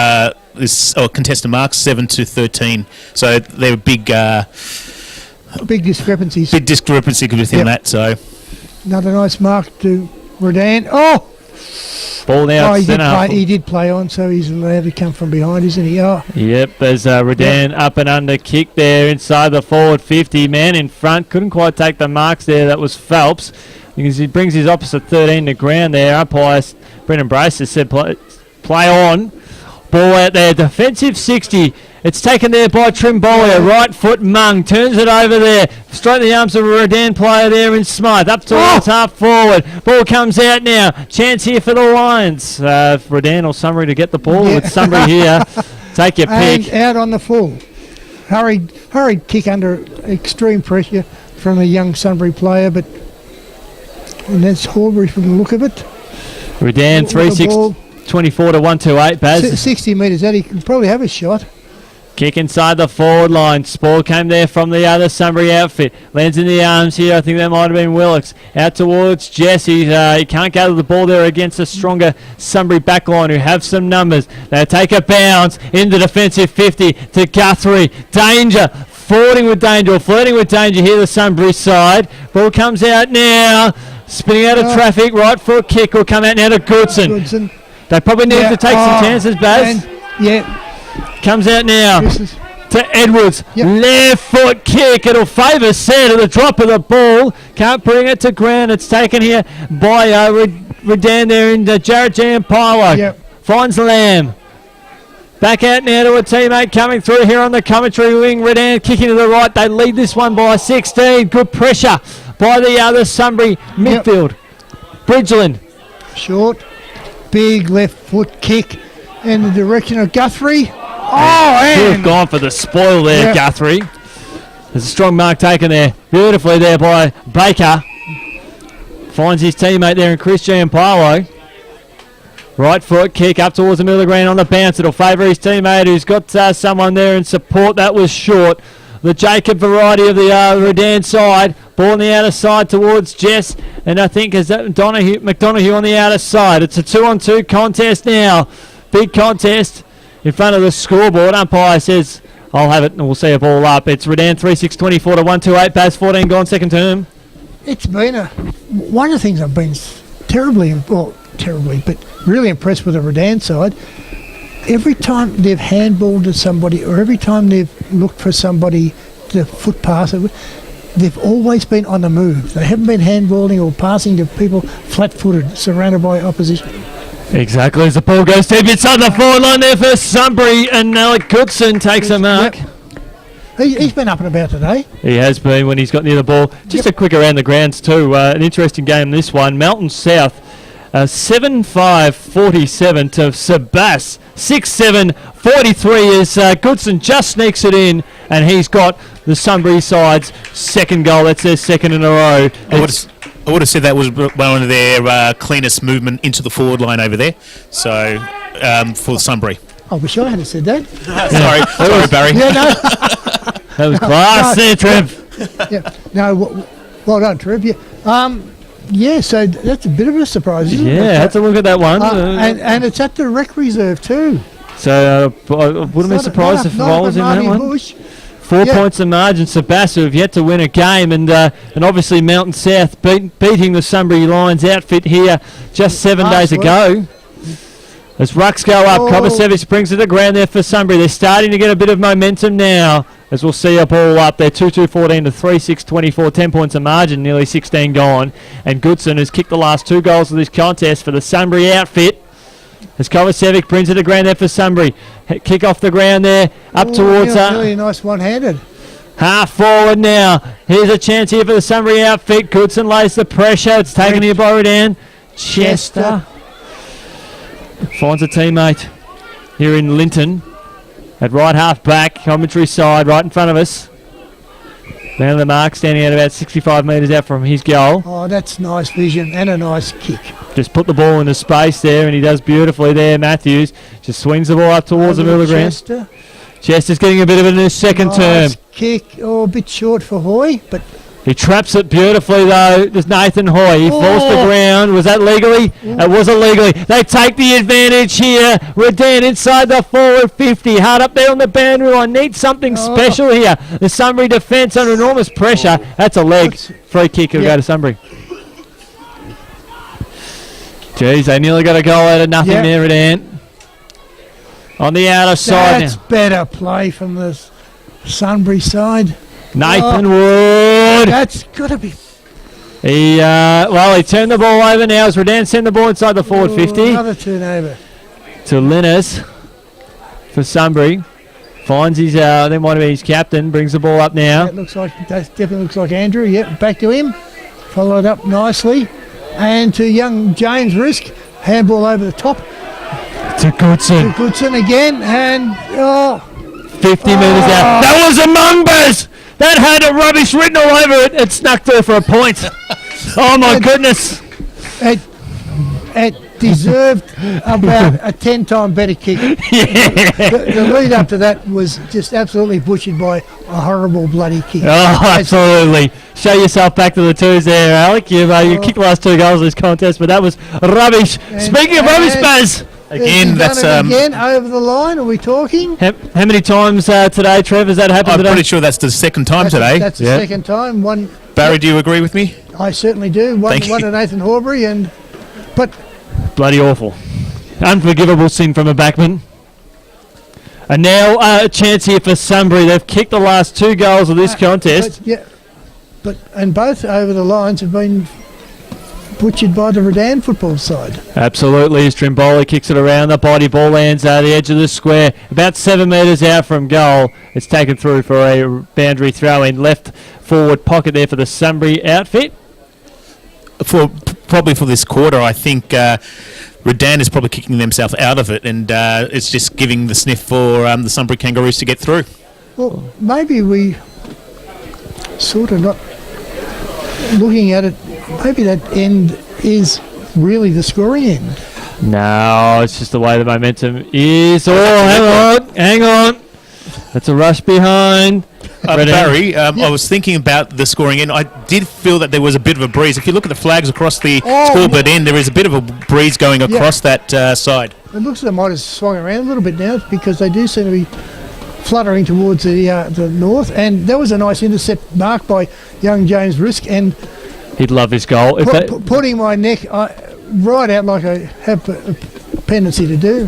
contested marks 7 to 13. So they were big discrepancies. Big discrepancy within that. So another nice mark to Redan. Oh, ball now. He did play on, so he's allowed to come from behind, isn't he? Oh. Yep. There's Redan up and under kick there inside the forward 50. Man in front couldn't quite take the marks there. That was Phelps because he brings his opposite 13 to ground there. Umpire Brendan Brace has said play on. Ball out there, defensive 60. It's taken there by Trimbolia. Right foot Mung turns it over there. Straight in the arms of a Redan player there in Smythe. Up towards half forward. Ball comes out now. Chance here for the Lions. Redan or Sunbury to get the ball with Sunbury here. Take your pick. And out on the full. Hurried kick under extreme pressure from a young Sunbury player, and that's Horbury from the look of it. Redan 3-6. 24 to 128, Baz. 60 metres out, he could probably have a shot. Kick inside the forward line. Spoil came there from the other Sunbury outfit. Lands in the arms here. I think that might have been Willocks. Out towards Jesse. He can't gather the ball there against a stronger Sunbury backline who have some numbers. They take a bounce in the defensive 50 to Guthrie. Danger. Flirting with danger here, the Sunbury side. Ball comes out now. Spinning out of traffic. Right foot kick will come out now to Goodson. They probably need to take some chances, Baz. Comes out now to Edwards. Left foot kick. It'll favour Sed at the drop of the ball. Can't bring it to ground. It's taken here by Redan there in Jarrett Giampaolo. Finds Lamb. Back out now to a teammate coming through here on the commentary wing. Redan kicking to the right. They lead this one by 16. Good pressure by the other Sunbury midfield. Bridgeland. Short. Big left foot kick in the direction of Guthrie. Should have gone for the spoil there, Guthrie. There's a strong mark taken there. Beautifully there by Baker. Finds his teammate there in Chris Giampaolo. Right foot kick up towards the middle of the ground on the bounce. It'll favour his teammate who's got someone there in support. That was short. The Jacob variety of the Redan side. Ball on the outer side towards Jess. And I think is that McDonoghue on the outer side. It's a 2-on-2 contest now. Big contest in front of the scoreboard. Umpire says, I'll have it and we'll see a ball up. It's Redan 3-6-24 to 128. Baz 14 gone second term. It's been one of the things I've been terribly, but really impressed with the Redan side. Every time they've handballed to somebody or every time they've looked for somebody to foot pass it, they've always been on the move. They haven't been handballing or passing to people flat-footed, surrounded by opposition. Exactly, as the ball goes deep inside the forward line there for Sunbury, and Alec Goodson takes a mark. He's been up and about today. He has been when he's got near the ball. Just a quick around the grounds too. An interesting game this one. Melton South 7-5-47 to Sebas. 6-7-43 as Goodson just sneaks it in, and he's got the Sunbury side's second goal. That's their second in a row. I would have said that was one of their cleanest movement into the forward line over there. So for Sunbury. I wish I had said that. Sorry, Barry. Yeah, no. That was class there, Trev. Yeah. No, well done, Trev. Yeah. Yeah, so that's a bit of a surprise, isn't it? Yeah, let's have a look at that one. And it's at the rec reserve too. So I wouldn't be surprised if I was in that one. Bush. 4 points of margin. Sebas have yet to win a game, and obviously Mountain South beating the Sunbury Lions outfit here just 7 days ago. As rucks go up, Kovacevic brings it to the ground there for Sunbury. They're starting to get a bit of momentum now, as we'll see a ball up there. 2-2-14 to 3-6-24, 10 points of margin, nearly 16 gone. And Goodson has kicked the last 2 goals of this contest for the Sunbury outfit. As Kovacevic brings it to the ground there for Sunbury. Kick off the ground there, up towards... really nice one-handed. Half forward now. Here's a chance here for the Sunbury outfit. Goodson lays the pressure. It's taken here by Redan. Chester finds a teammate here in Linton at right half back, commentary side, right in front of us. Man of the mark, standing at about 65 metres out from his goal. Oh, that's nice vision and a nice kick. Just put the ball into space there, and he does beautifully there. Matthews just swings the ball up towards the middle of the ground. Chester's getting a bit of it in his second term. Kick, a bit short for Hoy, but he traps it beautifully though. There's Nathan Hoy. He falls to the ground. Was that legally? It was illegally. They take the advantage here. Redan inside the forward 50. Hard up there on the boundary line. Need something special here. The Sunbury defence under enormous pressure. That's a leg. Free kick will go to Sunbury. Jeez, they nearly got a goal out of nothing there, Redan. On the outer side that's now. Better play from the Sunbury side. Nathan Wood. That's got to be... He turned the ball over now as Redan sent the ball inside the forward 50. Another turnover. To Linus for Sunbury. Finds his, then might be his captain, brings the ball up now. That definitely looks like Andrew. Yep, back to him. Followed up nicely. And to young James Risk. Handball over the top. To Goodson. To Goodson again. And, 50 metres out. That was a Mungbers! That had a rubbish written all over it. It snuck there for a point. Oh my goodness. It deserved about a 10-time better kick. The lead up to that was just absolutely butchered by a horrible bloody kick. Oh, absolutely. Show yourself back to the twos there, Alec. You kicked the last 2 goals of this contest, but that was rubbish. Speaking of rubbish, Baz. Again, that's again over the line. Are we talking? How many times today, Trev, has that happened I'm today? pretty sure that's the second time today. That's the second time. One. Barry, do you agree with me? I certainly do. One to Nathan Horbury, but bloody awful, unforgivable sin from a backman. And now a chance here for Sunbury. They've kicked the last 2 goals of this contest. And both over the lines have been butchered by the Redan football side. Absolutely, as Trimboli kicks it around the body, ball lands at the edge of the square, about 7 metres out from goal. It's taken through for a boundary throw in left forward pocket there for the Sunbury outfit. Probably for this quarter, I think Redan is probably kicking themselves out of it, and it's just giving the sniff for the Sunbury Kangaroos to get through. Well, maybe we sort of not looking at it. Maybe that end is really the scoring end. No, it's just the way the momentum is. Oh, hang on. That's a rush behind. Barry, I was thinking about the scoring end. I did feel that there was a bit of a breeze. If you look at the flags across the scoreboard end, there is a bit of a breeze going across that side. It looks like they might have swung around a little bit now because they do seem to be fluttering towards the north. And that was a nice intercept marked by young James Risk, and he'd love his goal. Putting my neck right out like I have a tendency to do.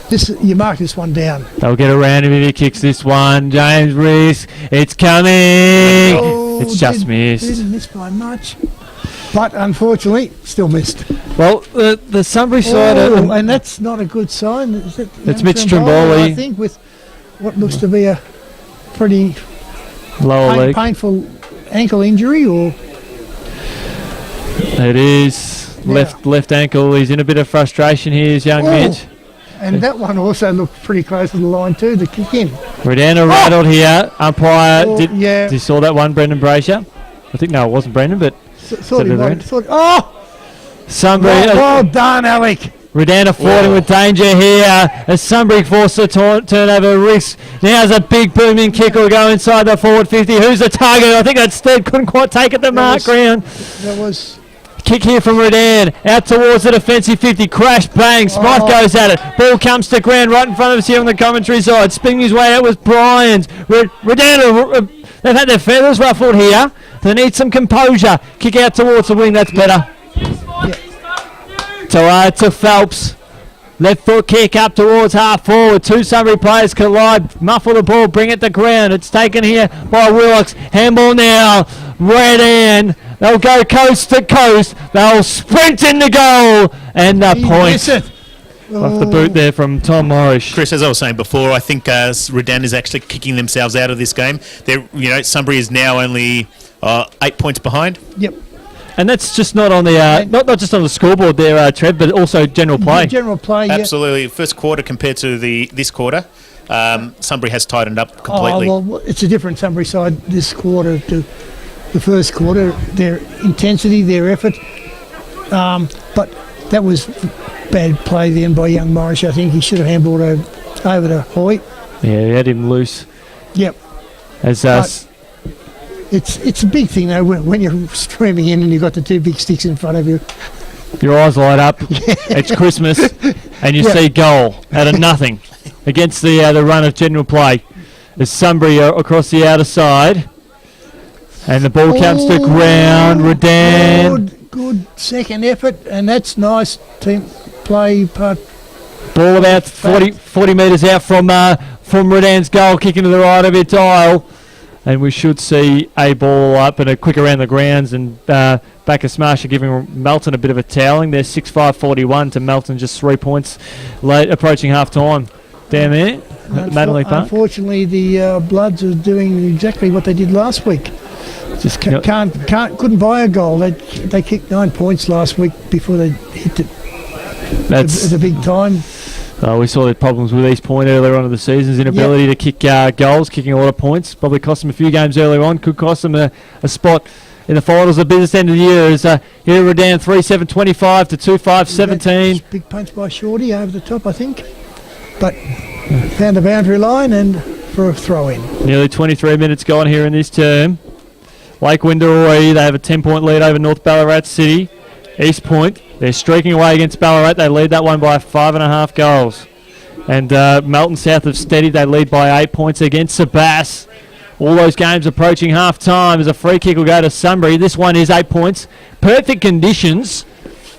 This, you mark this one down. They'll get around him if he kicks this one. James Risk, it's coming. It's just missed. Didn't miss by much, but unfortunately, still missed. Well, the Sunbury side, and that's not a good sign. It's Mitch Trimboli, I think, with what looks to be a pretty lower leg painful ankle injury, or it is. Left ankle. He's in a bit of frustration here, is young Mitch. And that one also looked pretty close to the line too, the kick in. Redan are rattled here. Umpire, yeah. did you saw that one, Brendan Brazier? I think, no, it wasn't Brendan, but... Sunbury... Well done, Alec. Redan are flirting with danger here as Sunbury forced a turnover risk. Now there's a big booming kick will go inside the forward 50. Who's the target? I think that's Stead. Couldn't quite take it the mark ground. That was... Kick here from Redan, out towards the defensive 50, crash, bang, Smythe goes at it, ball comes to ground right in front of us here on the commentary side, spinning his way out was Bryans. Redan, they've had their feathers ruffled here, they need some composure, kick out towards the wing, that's better. To Phelps, left foot kick up towards half forward, two Sunbury players collide, muffle the ball, bring it to ground, it's taken here by Willocks, handball now, Redan. They'll go coast to coast. They'll sprint in the goal. And the point. Off the boot there from Tom Morris. Chris, as I was saying before, I think Redan is actually kicking themselves out of this game. Sunbury is now only 8 points behind. Yep. And that's just not on the not just on the scoreboard there, Trev, but also general play. General play, absolutely. First quarter compared to this quarter, Sunbury has tightened up completely. Oh, well, it's a different Sunbury side this quarter to the first quarter, their intensity, their effort. But that was bad play then by young Morris. I think he should have handballed over to Hoyt. Yeah, he had him loose. Yep. As it's a big thing though when you're streaming in and you've got the two big sticks in front of you. Your eyes light up. It's Christmas, and you see goal out of nothing against the run of general play. As Sunbury across the outer side. And the ball comes to ground. Redan. Good second effort, and that's nice team play. Ball about 40 metres out from Redan's goal, kicking to the right of it, dial. And we should see a ball up and a quick around the grounds. And Bacchus Marsha giving Melton a bit of a toweling. They're 6-5-41 to Melton, just 3 points late, approaching half time. Down there, unfortunately, the Bloods are doing exactly what they did last week. Just couldn't buy a goal. They kicked 9 points last week before they hit it. That's the big time. We saw the problems with East Point earlier on in the season's inability to kick goals, kicking a lot of points. Probably cost them a few games earlier on. Could cost them a spot in the finals of the business end of the year. As here we're down 3-7-25 to 2-5-17. Big punch by Shorty over the top, I think. But found the boundary line and for a throw-in. Nearly 23 minutes gone here in this term. Lake Windaroi, they have a 10-point lead over North Ballarat City. East Point, they're streaking away against Ballarat. They lead that one by 5.5 goals. And Melton south of Steady, they lead by 8 points against Sebass. All those games approaching half-time as a free kick will go to Sunbury. This one is 8 points. Perfect conditions.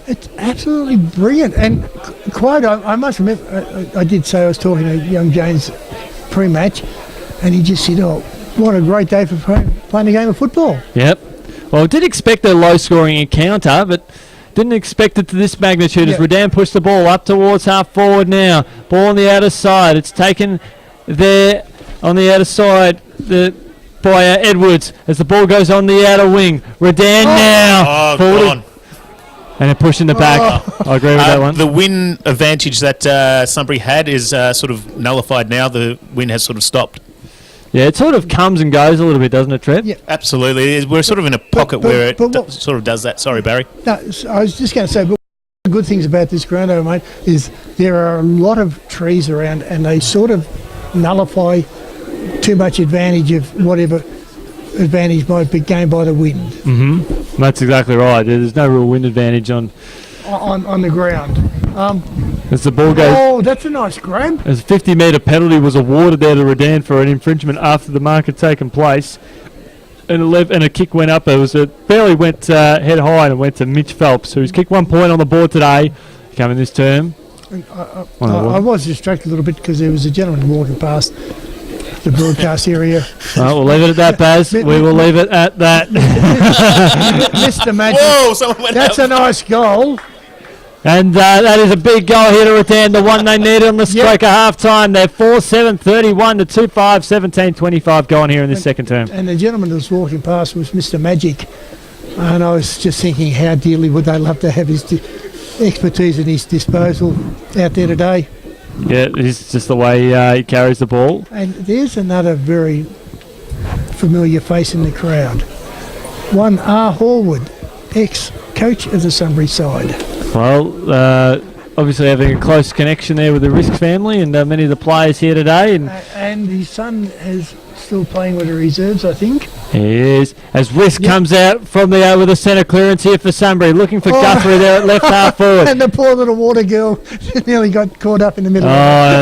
It's absolutely brilliant. And quite, I must admit, I did say I was talking to young James pre-match, and he just said, oh, what a great day for playing a game of football. Yep. Well, I did expect a low-scoring encounter, but didn't expect it to this magnitude as Redan pushed the ball up towards half-forward now. Ball on the outer side. It's taken there on the outer side by Edwards as the ball goes on the outer wing. Redan now. Gone. And they're pushing the back. I agree with that one. The win advantage that Sunbury had is sort of nullified now. The win has sort of stopped. Yeah, it sort of comes and goes a little bit, doesn't it, Trev? Yeah. We're sort of in a pocket where it sort of does that. Sorry, Barry. No, I was just going to say, but one of the good things about this ground, mate, is there are a lot of trees around and they sort of nullify too much advantage of whatever advantage might be gained by the wind. Mm-hmm. That's exactly right. There's no real wind advantage on the ground. As the ball goes... Oh, that's a nice grab. As a 50-metre penalty was awarded there to Redan for an infringement after the mark had taken place. And a kick went up. It barely went head high and it went to Mitch Phelps, who's kicked 1 point on the board today, coming this term. I was distracted a little bit because there was a gentleman walking past the broadcast area. We'll leave it at that, Baz. We will leave it at that. Mr. Magic. Whoa, someone went That's a nice goal. And that is a big goal here to Redan, the one they needed on the stroke of half-time. They're 4-7-31 to 2-5-17-25 going here in this second term. And the gentleman that was walking past was Mr. Magic. And I was just thinking, how dearly would they love to have his expertise at his disposal out there today. Yeah, it's just the way he carries the ball. And there's another very familiar face in the crowd. One R. Horwood, ex-coach of the Sunbury side. Well, obviously having a close connection there with the Risk family and many of the players here today. And his son is still playing with the reserves, I think. He is. As Risk comes out from the with a centre clearance here for Sunbury, looking for Guthrie there at left half forward. And the poor little water girl nearly got caught up in the middle.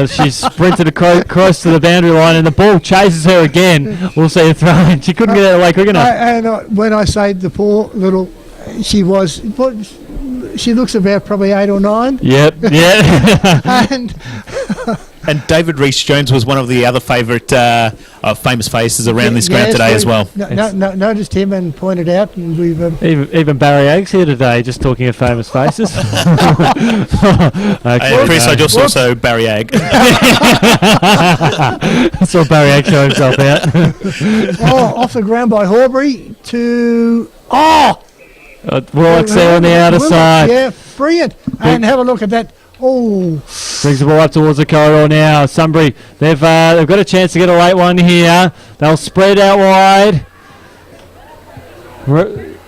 She sprinted across to the boundary line, and the ball chases her again. We'll see her throw in. She couldn't get out of the way quick enough. When I say the poor little, she looks about probably 8 or 9. Yep, yeah. And David Rees-Jones was one of the other favourite famous faces around this ground today as well. Noticed him and pointed out, and we've even Barry Agg's here today, just talking of famous faces. Chris, I just also Barry Agg. I saw Barry Agg show himself out. Off the ground by Horbury to Warwick's there on the outer side. Yeah, brilliant. And have a look at that. Oh, brings the ball up towards the corridor now. Sunbury, they've got a chance to get a late one here. They'll spread out wide.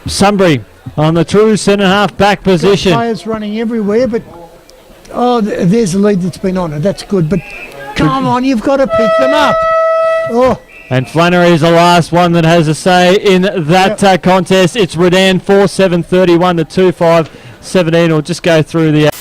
Sunbury on the true centre half back position. Players running everywhere, but there's the lead that's been on it. That's good, but come on, you've got to pick them up. Oh. And Flannery is the last one that has a say in that contest. It's Redan 4-7-31 to 2-5-17. We'll just go through the...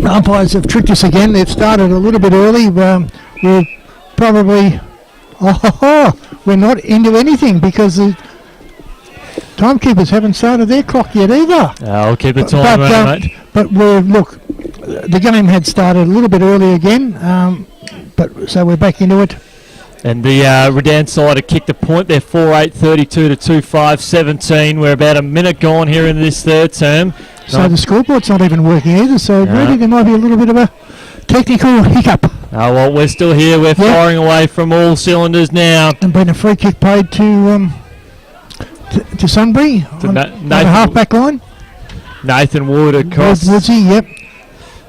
Umpires have tricked us again. They've started a little bit early. We're probably... we're not into anything because the timekeepers haven't started their clock yet either. I'll keep the time running, mate. But the game had started a little bit early again, so we're back into it. And the Redan side have kicked a point. They're 4-8-32 to 2-5-17. We're about a minute gone here in this third term. So the scoreboard's not even working either, so really there might be a little bit of a technical hiccup. Oh, well, we're still here. We're firing away from all cylinders now. And been a free kick paid to Sunbury on the half-back line. Nathan Wood across. Woodsy, yep.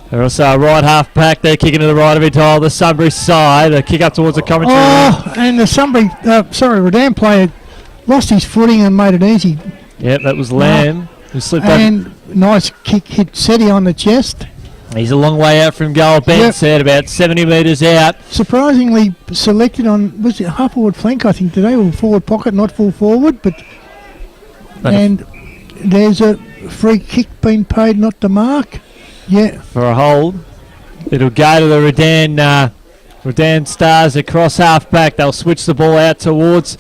They're also right half-back. They're kicking to the right of it all. The Sunbury side. A kick up towards the commentary. And the Redan player lost his footing and made it easy. Yep, that was Lamb. Who slipped and nice kick hit Seti on the chest. He's a long way out from goal. Ben said about 70 metres out. Surprisingly selected on, was it half forward flank, I think, today, or forward pocket, not full forward. And there's a free kick being paid not to mark. Yeah. For a hold. It'll go to the Redan Stars across half back. They'll switch the ball out towards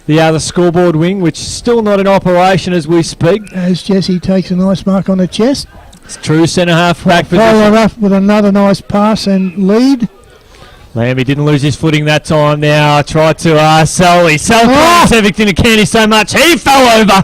the other scoreboard wing, which is still not in operation as we speak. As Jesse takes a nice mark on the chest. It's true centre half back position. Follow up with another nice pass and lead. Lambie didn't lose his footing that time now. Tried to Selly. Sevington and Candy so much. He fell over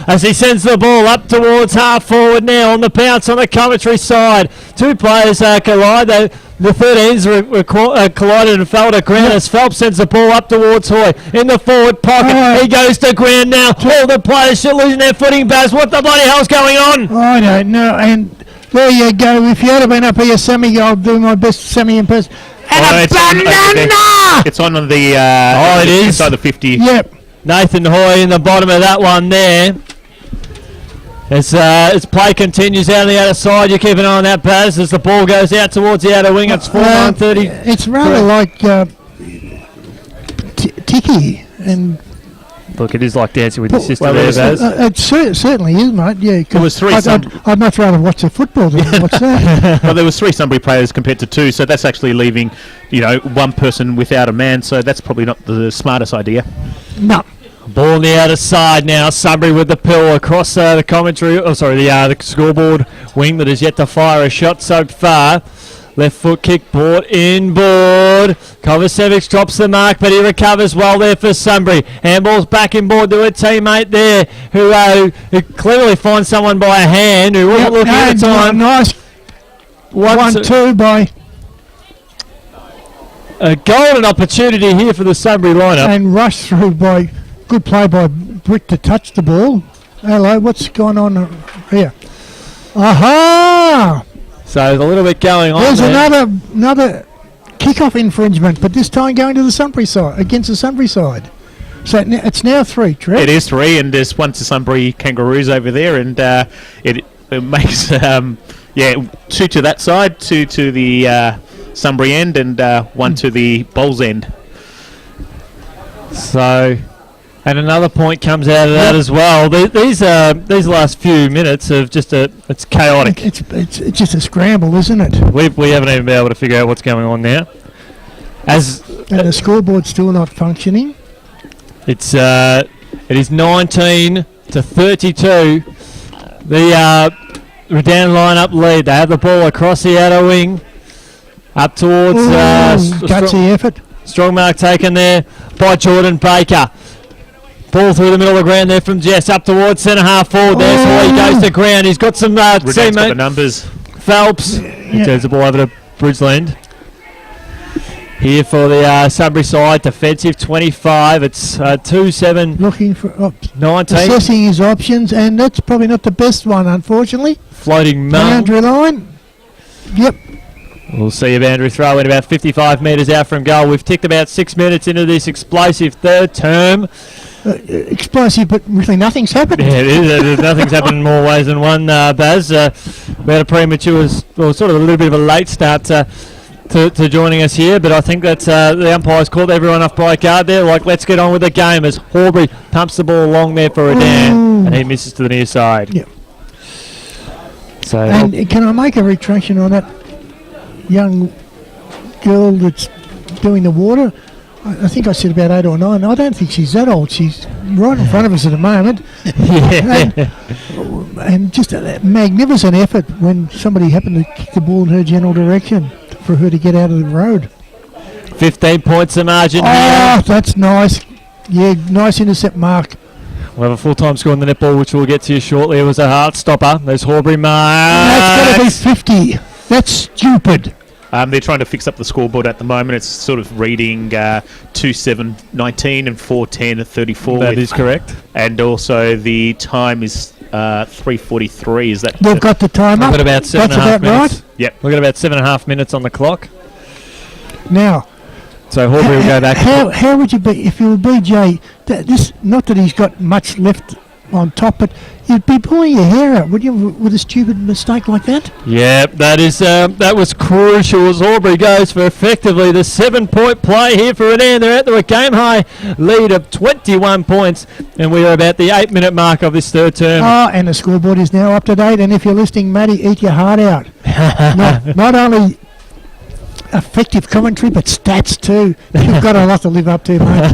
as he sends the ball up towards half forward now on the bounce on the commentary side. Two players collide. The 13s were collided and fell to ground as Phelps sends the ball up towards Hoy in the forward pocket. He goes to ground now. All the players are losing their footing. Baz, what the bloody hell's going on? I don't know. And there you go. If you had been up here, Sammy, I'll do my best Sammy in person. And a banana! It's on the. It is. Inside the 50. Yep. Nathan Hoy in the bottom of that one there. As play continues out on the outer side, you keep an eye on that, Baz, as the ball goes out towards the outer wing. It's 4-9-30. It's rather like Tiki. And look, it is like dancing with your sister there, Baz. It certainly is, mate. Yeah, There was three. I'd much rather watch the football than watch that. Well, there was 3 Sunbury players compared to 2, so that's actually leaving, one person without a man. So that's probably not the smartest idea. No. Ball on the outer side now. Sunbury with the pill across the commentary. The scoreboard wing that is yet to fire a shot so far. Left foot kick brought inboard. Kovacevic drops the mark, but he recovers well there for Sunbury. Handball's back inboard to a teammate there who clearly finds someone by a hand who wasn't looking at the time. Nice 1-2 by... A golden opportunity here for the Sunbury lineup. And rushed through by... Good play by Britt to touch the ball. Hello, what's going on here? Aha! So there's a little bit going on There's there. another kick-off infringement, but this time going to the Sunbury side, against the Sunbury side. So it's now 3, Trev. It is 3, and there's 1 to Sunbury Kangaroos over there, and it makes 2 to that side, 2 to the Sunbury end, and 1 to the Bowls end. So, and another point comes out of that as well. These last few minutes of it's chaotic. It's just a scramble, isn't it? We haven't even been able to figure out what's going on now. And the scoreboard's still not functioning. It is 19 to 32. The Redan lineup lead. They have the ball across the outer wing, up towards gutsy effort. Strong mark taken there by Jordan Baker. Ball through the middle of the ground there from Jess up towards centre half forward there. So he goes to ground. He's got some Redan's got the teammate numbers. Phelps. He turns the ball over to Bridgeland. Here for the Sunbury side, defensive 25. It's 2-7. Looking for 19. Assessing his options, and that's probably not the best one, unfortunately. Floating Boundary line. Yep. We'll see a boundary throw in about 55 metres out from goal. We've ticked about 6 minutes into this explosive third term. Explosive, but really nothing's happened. Yeah, it is. Nothing's happened in more ways than one, Baz. We had a premature, sort of a little bit of a late start to joining us here, but I think that the umpires called everyone off by guard there. Like, let's get on with the game as Horbury pumps the ball along there for Redan, and he misses to the near side. Yep. So, and can I make a retraction on that young girl that's doing the water? I think I said about 8 or 9. I don't think she's that old. She's right in front of us at the moment. yeah. And just a magnificent effort when somebody happened to kick the ball in her general direction for her to get out of the road. 15 points the margin here. Oh, that's nice. Yeah, nice intercept mark. We'll have a full-time score on the netball, which we'll get to you shortly. It was a heart stopper. There's Horbury mark. That's got to be 50. That's stupid. They're trying to fix up the scoreboard at the moment. It's sort of reading 2:7:19 and 4:10:34. That is correct. And also the time is 3:43. Is that? We've got the time We've up. got about 7.5 That's about minutes. right. Yep. We've got about 7.5 minutes on the clock. Now, So Horbury will go back. How would you be if you were BJ? Not that he's got much left on top, but you'd be pulling your hair out, would you, with a stupid mistake like that? Yeah, that was crucial as Horbury goes for effectively the 7-point play here for Redan. They're at the game high lead of 21 points, and we are about the 8-minute mark of this third term. Oh, and the scoreboard is now up to date. And if you're listening, Matty, eat your heart out. not only effective commentary, but stats too. You've got a lot to live up to, mate.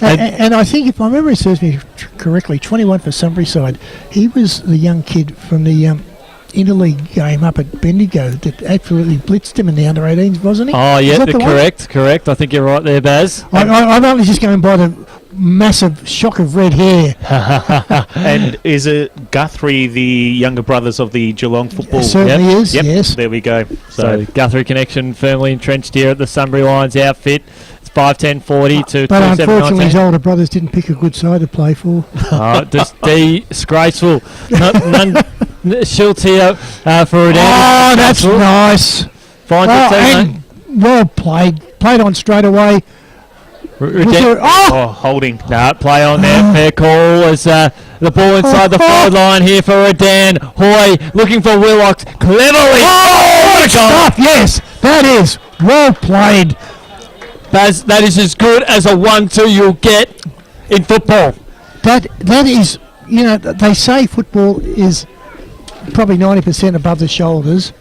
and I think, if my memory serves me correctly, 21 for Sunbury side. He was the young kid from the interleague game up at Bendigo that absolutely blitzed him in the under-18s, wasn't he? Oh, yeah, Is that the one? correct. I think you're right there, Baz. I'm only just going by the massive shock of red hair. And is it Guthrie the younger brothers of the Geelong football? It certainly is, Yep, yes. there we go. So Guthrie connection firmly entrenched here at the Sunbury Lions outfit. It's 5-10-40 to But 27-19. unfortunately, his older brothers didn't pick a good side to play for. Oh, just disgraceful. Schultz here for Redan. Oh, that's nice. Finds it too, mate. And well played. Played on straight away. Redan. Oh, holding. No, play on there. Fair call as the ball inside the forward line here for Redan. Hoy looking for Willox. Cleverly. Oh, what a stuff. Yes, that is well played. Baz, that is as good as a 1-2 you'll get in football. That is, you know, they say football is probably 90% above the shoulders.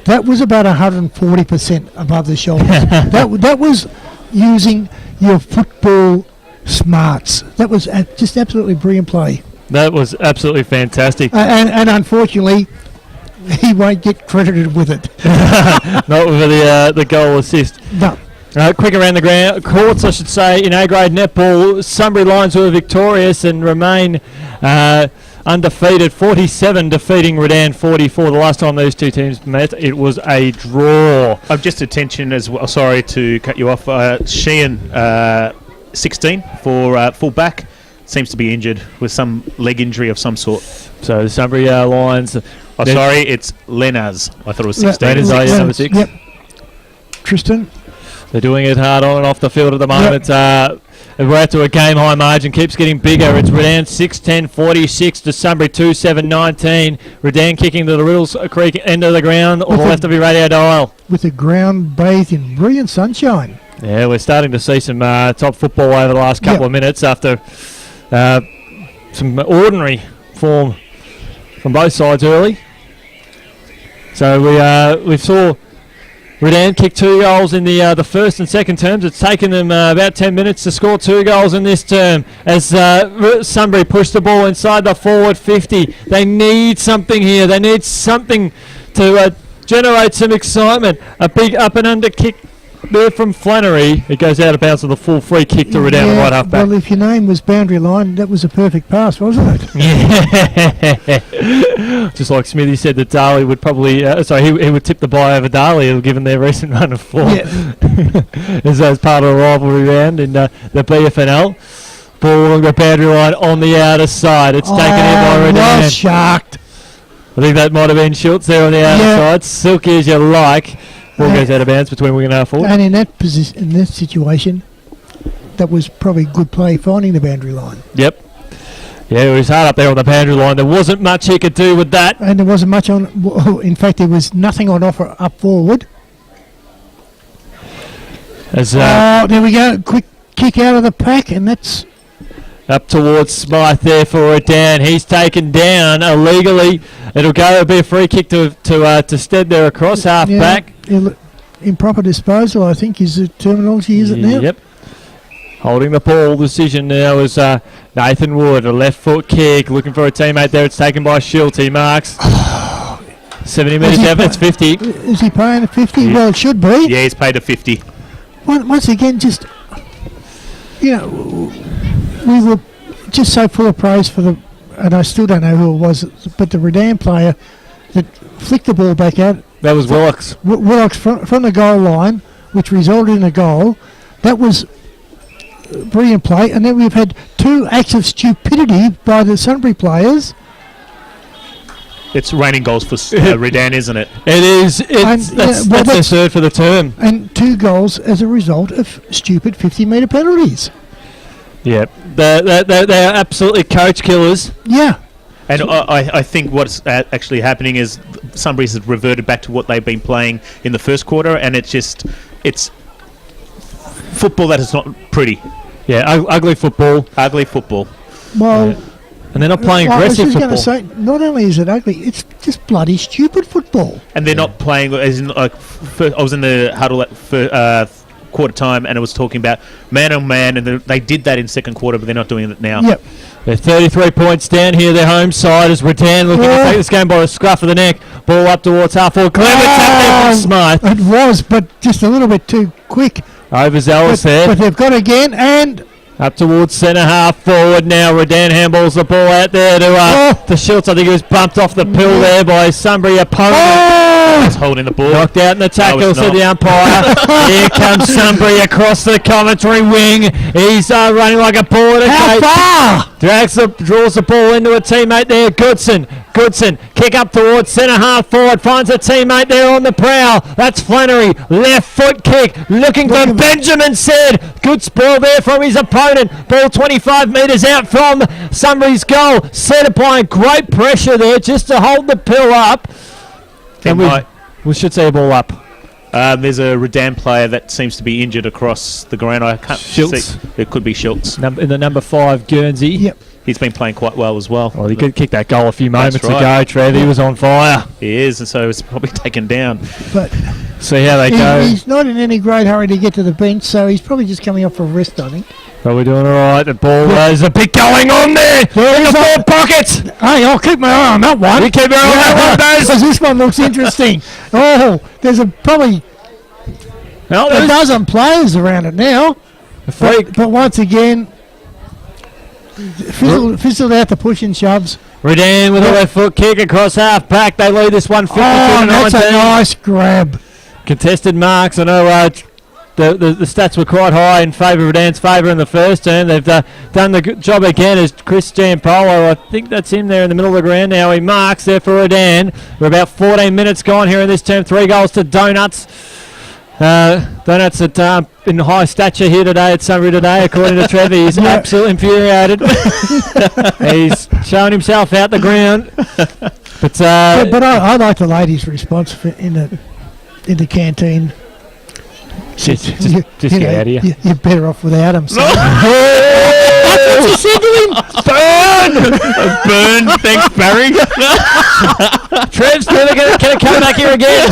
That was about 140% above the shoulders. that was using your football smarts. That was just absolutely brilliant play. That was absolutely fantastic. And unfortunately, he won't get credited with it. Not with the goal assist. No. Quick around the ground courts, I should say, in A-grade netball, Sunbury Lions were victorious and remain undefeated, 47 defeating Redan 44. The last time these two teams met, it was a draw. I'm just attention as well. Sorry to cut you off. Sheehan, 16 for full back, seems to be injured with some leg injury of some sort. So the Sunbury Lions. Oh, sorry, it's Lenaz. I thought it was 16. Lenaz, number 6. Yep. Tristan. They're doing it hard on and off the field at the moment. We're out to a game-high margin. Keeps getting bigger. It's Redan 6-10-46 to Sunbury 2-7-19. Redan kicking to the Riddles Creek end of the ground on the left of your radio dial. With the ground bathed in brilliant sunshine. Yeah, we're starting to see some top football over the last couple of minutes after some ordinary form from both sides early. So we saw Redan kick 2 goals in the first and second terms. It's taken them about 10 minutes to score 2 goals in this term as Sunbury pushed the ball inside the forward 50. They need something here. They need something to generate some excitement. A big up and under kick there from Flannery. It goes out of bounds with a full free kick to Redan, right half back. Well, if your name was Boundary Line, that was a perfect pass, wasn't it? Yeah. Just like Smithy said that Darley would probably, he would tip the bye over Darley given their recent run of form. Yeah. as part of a rivalry round in the BFNL. Ball along the boundary line on the outer side. It's taken in by Redan. Well sharked. I think that might have been Schultz there on the outer side. Silky as you like. Ball goes out of bounds between wing and half forward. And in that position, in this situation, that was probably good play finding the boundary line. Yep. Yeah, it was hard up there on the boundary line. There wasn't much he could do with that. And there wasn't much on. In fact, there was nothing on offer up forward. As there we go. Quick kick out of the pack, and that's up towards Smythe there for Redan. He's taken down illegally. It'll be a free kick to Stead there across half back. Improper disposal, I think, is the terminology, is it now? Yep. Holding the ball decision now is Nathan Wood, a left foot kick, looking for a teammate there. It's taken by Schultz. He marks 70 metres out. It's 50. Is he paying a 50? Yeah. Well, it should be. Yeah, he's paid a 50. Once again, just, you know, we were just so full of praise for the, and I still don't know who it was, but the Redan player that flicked the ball back out. That was Willox. Willox from the goal line, which resulted in a goal. That was brilliant play. And then we've had 2 acts of stupidity by the Sunbury players. It's raining goals for Redan, isn't it? It is. That's their third for the term. And 2 goals as a result of stupid 50-metre penalties. Yep. They're absolutely coach killers. Yeah. And I think what's actually happening is Sunbury's has reverted back to what they've been playing in the first quarter, and it's football that is not pretty. Yeah, ugly football. Ugly football. Well, and they're not playing aggressive football. I was just going to say, not only is it ugly, it's just bloody stupid football. And they're not playing as in like. I was in the huddle at quarter time, and it was talking about man on man, and they did that in second quarter, but they're not doing it now. Yep. They're 33 points down here, their home side, as Redan looking to take this game by the scruff of the neck. Ball up towards half forward. Clever tap there from Smythe. It was, but just a little bit too quick. Overzealous there. But they've got again, and Up towards centre half forward now. Redan handballs the ball out there to Schultz. I think he was bumped off the pill there by Sunbury opponent. He's holding the ball. Knocked out in the tackle, said the umpire. Here comes Sunbury across the commentary wing. He's running like a ball at a how gate. far? Draws the ball into a teammate there. Goodson, kick up towards centre half forward. Finds a teammate there on the prowl. That's Flannery. Left foot kick. Looking for Benjamin said. Good spell there from his opponent. Ball 25 metres out from Sunbury's goal. Set applying great pressure there just to hold the pill up. And we should see a ball up. There's a Redan player that seems to be injured across the ground. I can't Schultz. see. It could be Schultz. In the number 5, Guernsey. Yep. He's been playing quite well as well. Well, he could kick that goal a few moments right. ago, Trev. He was on fire. He is, and so it's probably taken down. But See how they go. he's not in any great hurry to get to the bench, so he's probably just coming off for a rest, I think. Are we doing all right? The ball, there's a bit going on there. In the forward pockets. Hey, I'll keep my eye on that one. You keep your eye on that one, Dave. Because this one looks interesting. There's probably Well, a there's dozen players around it now. a freak. But once again, fizzled out the push and shoves. Redan with a left foot kick across half back. They lead this one 52 to That's 19. a nice grab. Contested marks. I know the stats were quite high in favour of Redan's favour in the first term. They've done the good job again as Chris Giampolo. I think that's him there in the middle of the ground now. He marks there for Redan. We're about 14 minutes gone here in this term. 3 goals to Donuts. Donuts at in high stature here today at Sunbury today, according to Trevor. He's absolutely infuriated. He's showing himself out the ground. But I like the ladies' response in the canteen. just get out of here. You're better off without him. So. That's what you said to him. Burn! Thanks, Barry. Trev's never going to come back here again.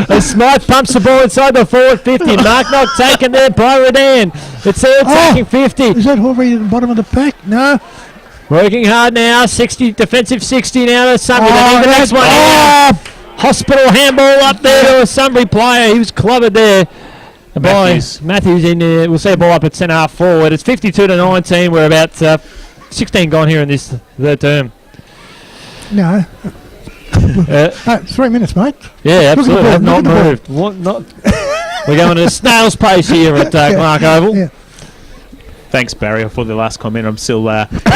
As Smythe pumps the ball inside the forward 50. Mark Knock taken there by Redan. It's there attacking 50. Is that Horbury at the bottom of the pack? No. Working hard now. 60 defensive 60 now to Sunbury. They need the next one. Hospital handball up there to a Sunbury player. He was clobbered there. Matthews in there. We'll see a ball up at centre half forward. It's 52 to 19. We're about 16 gone here in this third term. No. 3 minutes, mate. Yeah, absolutely. Look at Have the not ball, moved. What, not We're going at a snail's pace here at Clark Oval. Yeah. Thanks, Barry, for the last comment. I'm still getting over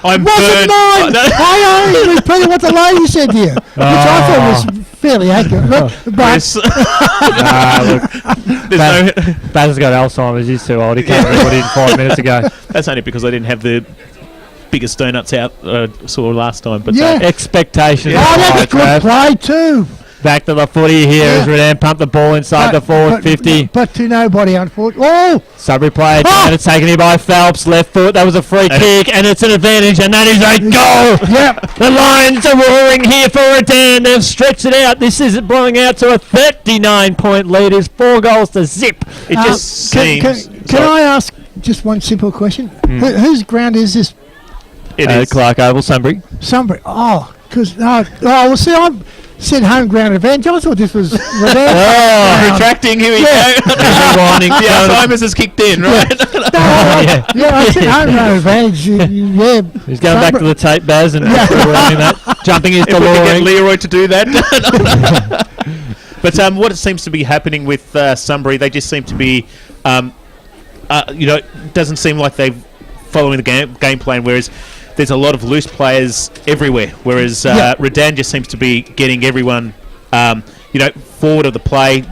I'm Wasn't burned. mine! I only repeated what the lady said to you, which I thought was fairly accurate. But Yes. Baz has got Alzheimer's. He's too old. He can't remember what he did 5 minutes ago. That's only because I didn't have the biggest donuts out saw last time. But Yeah. Expectations. oh, are that's high, good Trav. play too. Back to the footy here as Yeah. Redan pumped the ball inside the forward 50. But to nobody, unfortunately. Oh! Sunbury player and it's taken here by Phelps. Left foot. That was a free kick and it's an advantage and that is a goal. Yep. The Lions are roaring here for Redan. They've stretched it out. This is blowing out to a 39-point lead. It's 4 goals to zip. it just seems. Can I ask just one simple question? Whose ground is this? It is. Clark Oval, Sunbury. Sunbury. Oh, because well, see, I said home ground advantage. I thought this was Redan. Retracting. Here we Yeah. go. The Alzheimer's has kicked in, right? Yeah. Yeah, I said home ground advantage. Yeah. He's going back to the tape, Baz, and running that. Jumping his If we could get DeLorean. Leroy to do that. But what seems to be happening with Sunbury, they just seem to be, it doesn't seem like they're following the game plan, whereas there's a lot of loose players everywhere, whereas Redan just seems to be getting everyone, forward of the play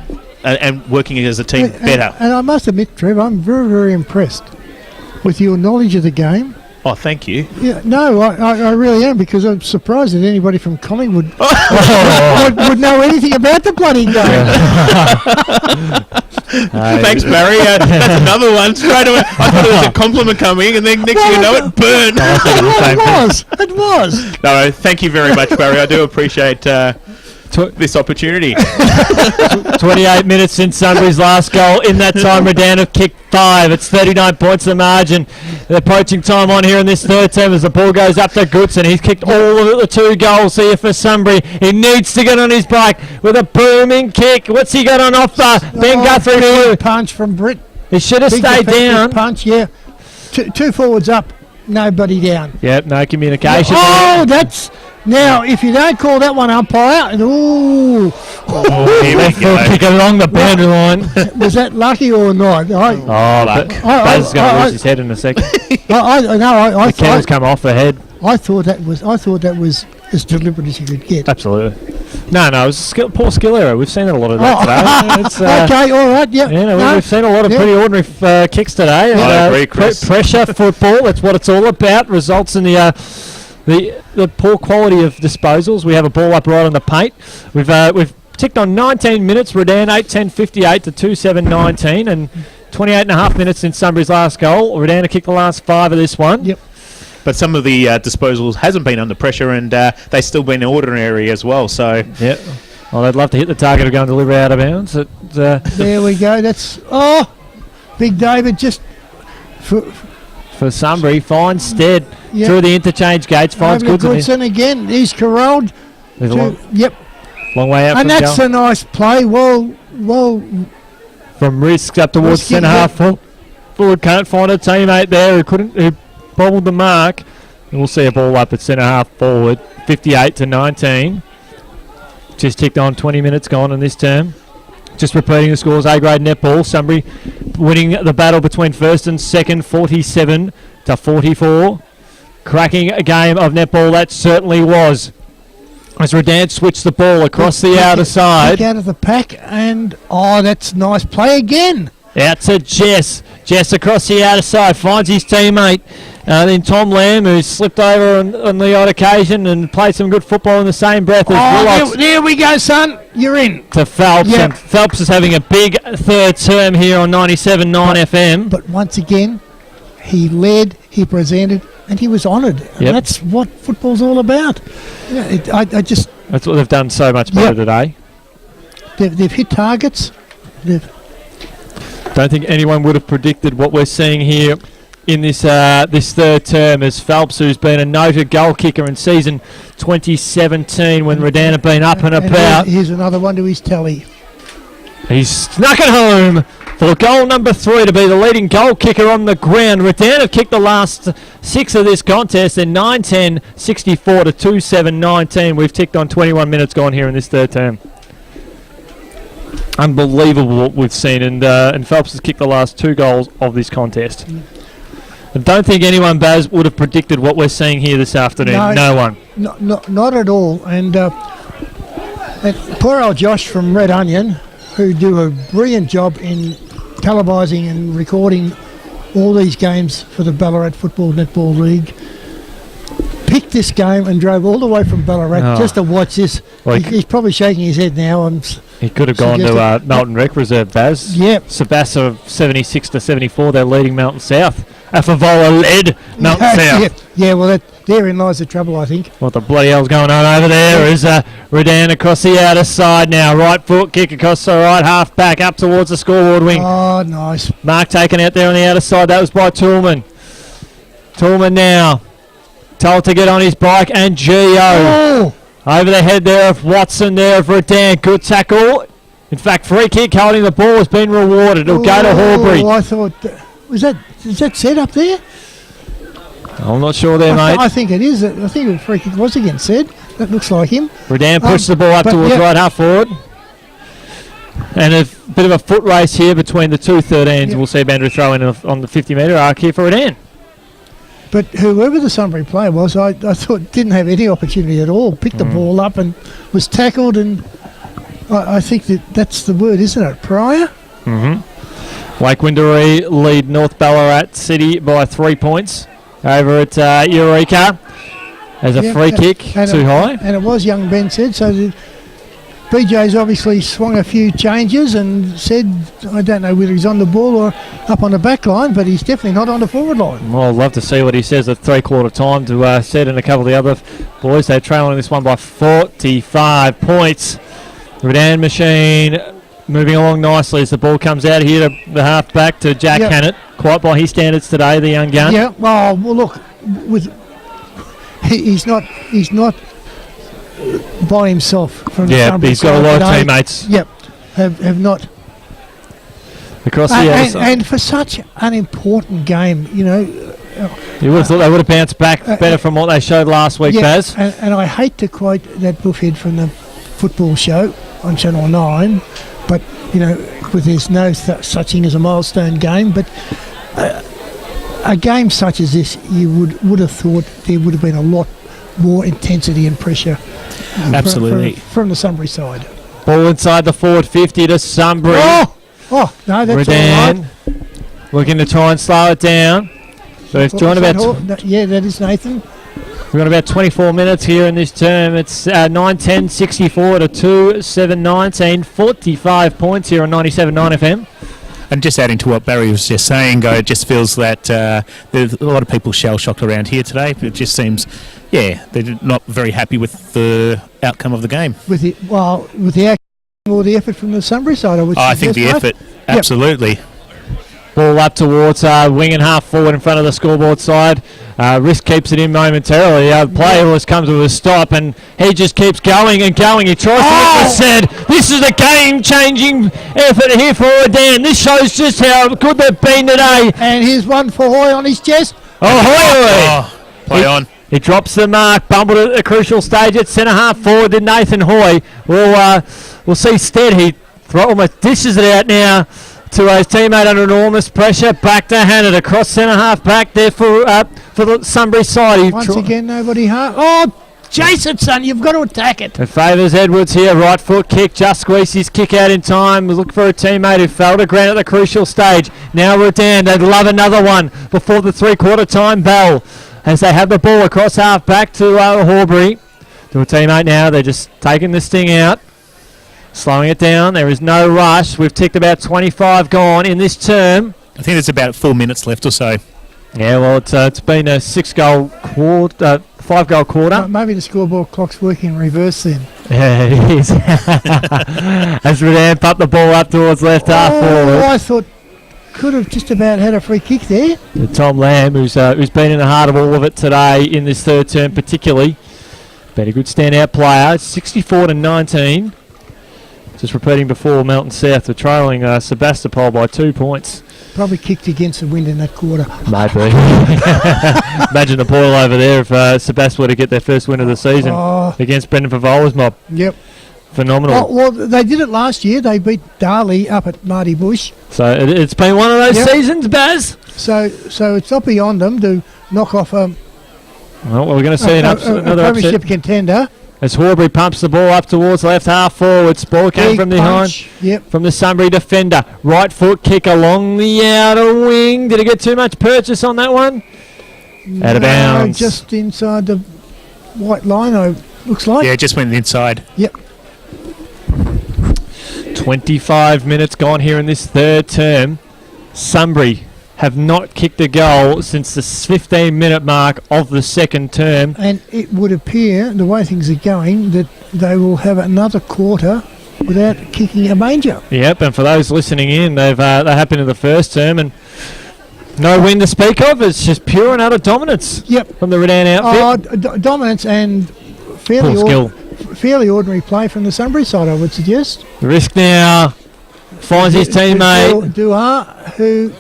and working as a team better. And I must admit, Trev, I'm very, very impressed with your knowledge of the game. Oh, thank you. Yeah, no, I really am, because I'm surprised that anybody from Collingwood would know anything about the bloody game. Thanks, Barry. That's another one. Straight away, I thought it was a compliment coming, and then next thing you know it, burn. It was. No, thank you very much, Barry. I do appreciate this opportunity. 28 minutes since Sunbury's last goal. In that time, Redan have kicked 5. It's 39 points the margin. The approaching time on here in this third term as the ball goes up to Goodson. He's kicked all of the 2 goals here for Sunbury. He needs to get on his bike with a booming kick. What's he got on offer? Ben Guthrie. Big punch from Britt. He should have Big stayed defensive down. punch, yeah. Two forwards up, nobody down. Yep, no communication. Oh, that's... Now, if you don't call that one umpire, ooh, Here we go. Kick along the boundary line. was that lucky or not? Baz is going to lose his head in a second. I The camera's come off the head. thought that was as deliberate as you could get. Absolutely. No, it was poor skill error. We've seen a lot of that today. It's, Okay, all right, yeah. yeah, no, No, we've seen a lot of yeah. pretty ordinary kicks today. And, I agree, Chris. Pressure football, that's what it's all about. Results in the poor quality of disposals. We have a ball up right on the paint. We've ticked on 19 minutes. Redan 8:10:58 to 2:7:19, and 28 and a half minutes since Sunbury's last goal. Redan kicked the last 5 of this one. Yep. But some of the disposals hasn't been under pressure, and they've still been ordinary as well. So Yep. Well, they'd love to hit the target of going delivery out of bounds. There we go. That's Big David just For Sunbury, finds Stead Yep. through the interchange gates. Finds over to Goodson. Goodson again. He's corralled. There's a long, Yep. long way out And from that's goal. a nice play. Well, From risks up towards Risky, centre half. yep. Forward can't find a teammate there who bobbled the mark. And we'll see a ball up at centre half forward. 58 to 19. Just ticked on 20 minutes gone in this term. Just repeating the scores, A-grade netball. Sunbury winning the battle between first and second, 47 to 44. Cracking a game of netball that certainly was. As Redan switched the ball across the outer side. Kick out of the pack, and that's nice play again. Out to Jess. Jess across the outer side finds his teammate. Then Tom Lamb, who's slipped over on the odd occasion and played some good football in the same breath as Willocks. There we go, son. You're in. To Phelps. Yep. And Phelps is having a big third term here on 97.9 FM. But once again, he led, he presented, and he was honoured. And Yep. that's what football's all about. That's what they've done so much better today. They've hit targets. Don't think anyone would have predicted what we're seeing here in this third term, as Phelps, who's been a noted goal kicker in season 2017 when Redan have been up and about. Here's another one to his tally. He's snuck it home for goal number 3 to be the leading goal kicker on the ground. Redan have kicked the last 6 of this contest in 9-10-64 to 2-7-19. We've ticked on 21 minutes gone here in this third term. Unbelievable what we've seen, and Phelps has kicked the last 2 goals of this contest. I don't think anyone, Baz, would have predicted what we're seeing here this afternoon. No one. Not at all. And poor old Josh from Red Onion, who do a brilliant job in televising and recording all these games for the Ballarat Football Netball League, picked this game and drove all the way from Ballarat just to watch this. Well, He's probably shaking his head now. He could have gone to Melton Rec Reserve, Baz. Yep. Sabassa 76 to 74, they're leading Melton South. Afavola led Melton South. Yeah, well, therein lies the trouble, I think. What the bloody hell's going on over there is Redan across the outer side now. Right foot kick across the right half back up towards the scoreboard wing. Oh, nice. Mark taken out there on the outer side. That was by Toolman. Toolman now told to get on his bike, and Gio over the head there of Watson there of Redan. Good tackle. In fact, free kick holding the ball has been rewarded. It'll go to Horbury. I thought, is that set up there? I'm not sure there, mate. I think it is. I think the free kick was against Sid. That looks like him. Redan pushed the ball up towards right half forward. And a bit of a foot race here between the two 13s. Yep. We'll see Bandra throw in on the 50-metre arc here for Redan. But whoever the Sunbury player was, I thought didn't have any opportunity at all. Picked the ball up and was tackled, and I think that's the word, isn't it? Prior? Mm-hmm. Lake Windaree lead North Ballarat City by 3 points over at Eureka as a free kick too high. And it was young Ben said, so BJ's obviously swung a few changes and said, I don't know whether he's on the ball or up on the back line, but he's definitely not on the forward line. Well, I'd love to see what he says at three-quarter time to set in a couple of the other boys. They're trailing this one by 45 points. Redan machine moving along nicely as the ball comes out here to the half-back to Jack Hannett. Quite by his standards today, the young gun. Yeah, well, look, he's not by himself from the Sunbury he's got a lot of teammates. Yep, have not. Across the other side. And for such an important game, you know. You would have thought they would have bounced back better from what they showed last week, Baz. And I hate to quote that buffhead from the football show on Channel 9, but, you know, there's no such thing as a milestone game, but a game such as this, you would have thought there would have been a lot more intensity and pressure. Absolutely. From the Sunbury side. Ball inside the forward 50 to Sunbury. Oh, no, that's Redan all right. looking to try and slow it down. So we've joined about... yeah, that is Nathan. We've got about 24 minutes here in this term. It's 9-10, 64 to 2-7-19. 45 points here on 97.9 FM. And just adding to what Barry was just saying, it just feels that there's a lot of people shell-shocked around here today. It just seems, they're not very happy with the outcome of the game. With the action or the effort from the Sunbury side, I think the effort, absolutely. Ball up towards wing and half forward in front of the scoreboard side. Risk keeps it in momentarily. The player always comes with a stop, and he just keeps going and going. He tries to said, this is a game-changing effort here for Redan. This shows just how good they've been today. And here's one for Hoy on his chest. Play on. He drops the mark, bumbled at a crucial stage at centre half forward to Nathan Hoy. We'll see Stead. He almost dishes it out now to his teammate under enormous pressure. Back to Hannett across centre half back there for the Sunbury side. Once again, nobody hard. Oh, Jason, son, you've got to attack it. It favours Edwards here. Right foot kick, just squeezed his kick out in time. Look for a teammate who fell to ground at the crucial stage. Now Redan, they'd love another one before the three-quarter time bell. As they have the ball across half back to Horbury. To a teammate now, they're just taking this thing out. Slowing it down. There is no rush. We've ticked about 25 gone in this term. I think there's about 4 minutes left or so. Yeah, well, it's been a 5-goal quarter. Maybe the scoreboard clock's working in reverse then. Yeah, it is. As Redan popped the ball up towards left half forward. I thought could have just about had a free kick there. Tom Lamb, who's been in the heart of all of it today in this third term particularly. Been a good standout player. 64 to 19. Just repeating before, Melton South are trailing Sebastopol by 2 points. Probably kicked against the wind in that quarter. Maybe. Imagine the boil over there if Sebastopol were to get their first win of the season against Brendan Favola's mob. Yep. Phenomenal. Well, they did it last year. They beat Darley up at Marty Bush. So it's been one of those seasons, Baz. So it's not beyond them to knock off well, we're going to see another premiership contender. As Horbury pumps the ball up towards left half forwards. Ball came from behind. From the Sunbury defender. Right foot kick along the outer wing. Did he get too much purchase on that one? Out of bounds. Just inside the white line, looks like. Yeah, just went inside. Yep. 25 minutes gone here in this third term. Sunbury have not kicked a goal since the 15-minute mark of the second term. And it would appear, the way things are going, that they will have another quarter without kicking a manger. Yep, and for those listening in, they happened in the first term, and no win to speak of. It's just pure and utter dominance from the Redan outfit. Dominance and fairly ordinary play from the Sunbury side, I would suggest. Risk now finds his teammate. Duhar, who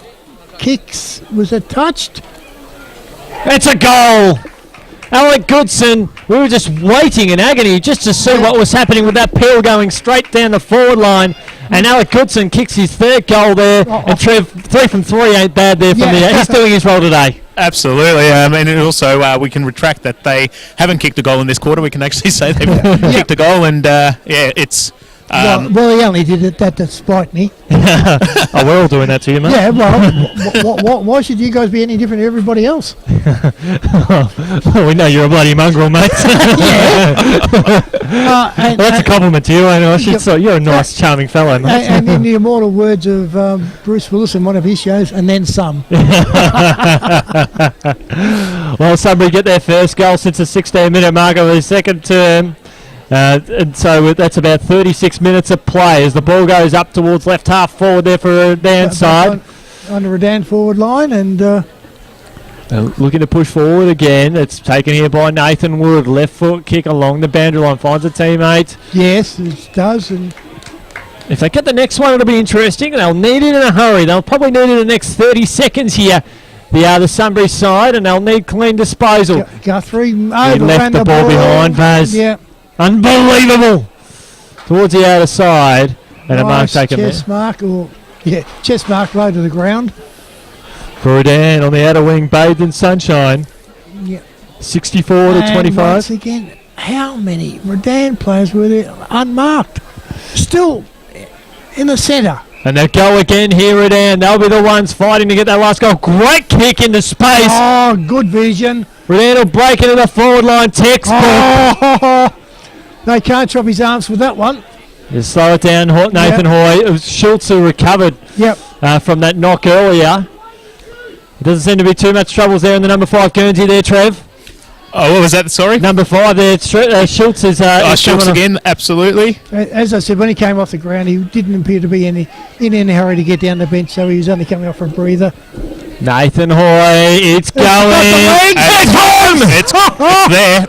kicks. Was it touched? It's a goal. Alec Goodson, we were just waiting in agony just to see what was happening with that peel going straight down the forward line. And Alec Goodson kicks his third goal there. And Trev, 3 from 3 ain't bad there from the. He's doing his role today. Absolutely. And also we can retract that they haven't kicked a goal in this quarter. We can actually say they've kicked a goal. And it's... well, he only did that to spite me. We're all doing that to you, mate. Yeah, well, why should you guys be any different to everybody else? We know you're a bloody mongrel, mate. And, Well, that's a compliment to you. I should say you're a nice, charming fellow, mate. and in the immortal words of Bruce Willis in one of his shows, and then some. Well, Sunbury get their first goal since the 16-minute mark of the second term. And so that's about 36 minutes of play as the ball goes up towards left half forward there for Redan side. On the Redan forward line, and Looking to push forward again. It's taken here by Nathan Wood. Left foot kick along the boundary line. Finds a teammate. yes, it does. And If they get the next one, it'll be interesting. They'll need it in a hurry. They'll probably need it in the next 30 seconds here. The Sunbury side, and they'll need clean disposal. Guthrie He overran left the ball behind, Baz. Yeah, Unbelievable. Towards the outer side. And a mark nice taken there. chest mark, chest mark low to the ground. For Redan on the outer wing, bathed in sunshine. Yeah. 64 to And 25. once again, how many Redan players were there unmarked? Still in the centre. And they go again here, Redan. They'll be the ones fighting to get that last goal. Great kick into space. Oh, good vision. Redan will break into the forward line. Textbook. Oh, they can't chop his arms with that one. Just slow it down, Nathan Hoy. It was Schultz who recovered Yep. from that knock earlier. Doesn't seem to be too much troubles there in the number 5 Guernsey there, Trev. Oh, what was that? Sorry? Number 5 there, Schultz is... Schultz again, absolutely. As I said, when he came off the ground, he didn't appear to be in any hurry to get down the bench, so he was only coming off for a breather. Nathan Hoy, it's going. It's home! It's there.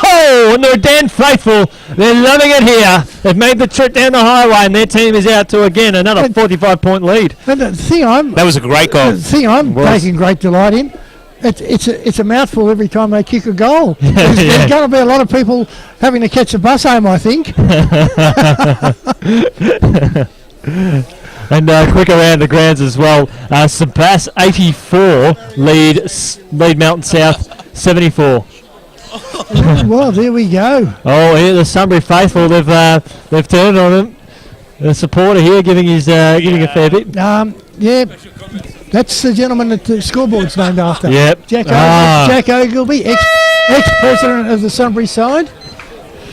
Oh, and the Redan faithful, they're loving it here. They've made the trip down the highway, and their team is out to, again, another 45-point lead. And the thing That was a great goal. taking great delight in, it's a mouthful every time they kick a goal. There's going to be a lot of people having to catch a bus home, I think. And quick around the grounds as well. Sebass 84 lead Mountain South 74. Well, there we go. Oh, here the Sunbury faithful, they've turned on him. The supporter here giving a fair bit. Yeah, that's the gentleman that the scoreboard's named after. Yep. Jack Ogilvy, ex-president of the Sunbury side.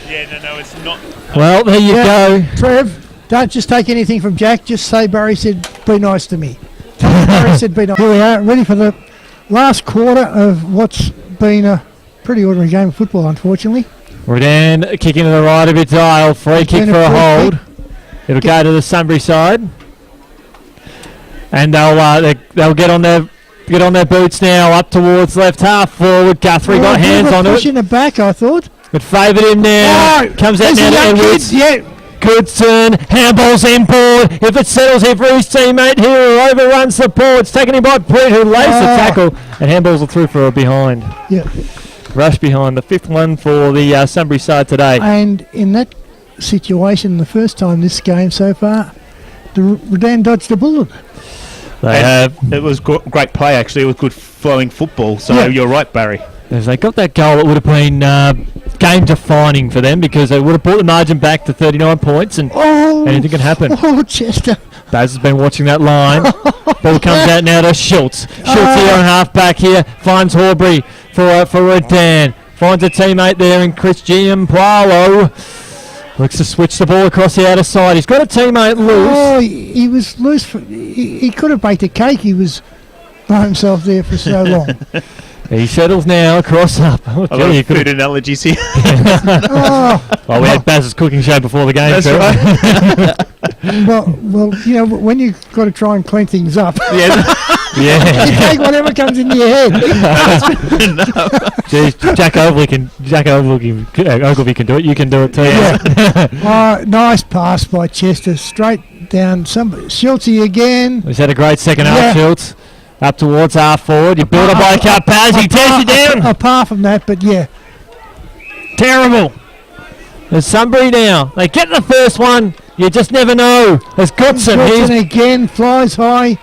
Yeah, no, it's not. Well, there you go. Trev, don't just take anything from Jack. Just say Barry said, be nice to me. Barry said, be nice. Here we are, ready for the last quarter of what's been a pretty ordinary game of football, unfortunately. Redan kicking to the right of its aisle. Free kick for a hold. It'll go to the Sunbury side. And they'll get on their boots now up towards left half forward. Guthrie got hands on it. Pushing it back, I thought. It favoured him now. Oh, Comes out now to Edwards. Good turn. Handball's inboard. If it settles here for his teammate here who overruns the ball, it's taken him by Brett who lays the tackle. And handballs are through for a behind. Yeah. Rush behind. The 5th one for the Sunbury side today. And in that situation, the first time this game so far, the Redan dodged a bullet. They have. It was great play, actually. It was good flowing football. So Yeah. you're right, Barry. If they got that goal, it would have been game defining for them because they would have brought the margin back to 39 points and anything can happen. Oh, Chester. Baz has been watching that line. Ball comes out now to Schultz. Schultz here on half back here. Finds Horbury for Redan. Finds a teammate there in Chris Giampaolo. Looks to switch the ball across the outer side. He's got a teammate loose. Oh, he was loose. He could have baked a cake. He was by himself there for so long. He settles now across up. Oh, I've got food analogies here. Oh, we had Baz's cooking show before the game. That's Phil. right. well, you know, when you've got to try and clean things up, Yeah. Yeah. you take whatever comes into your head. Jeez, Jack Ogilvy can do it. You can do it too. Yeah. Nice pass by Chester, straight down. Schultz again. He's had a great second half, Schultz. Up towards half forward. You build a bike up, Baz. He tears you down. Apart from that, but yeah. Terrible. There's Sunbury now. They get the first one. You just never know. There's Goodson. Goodson He's again, flies high.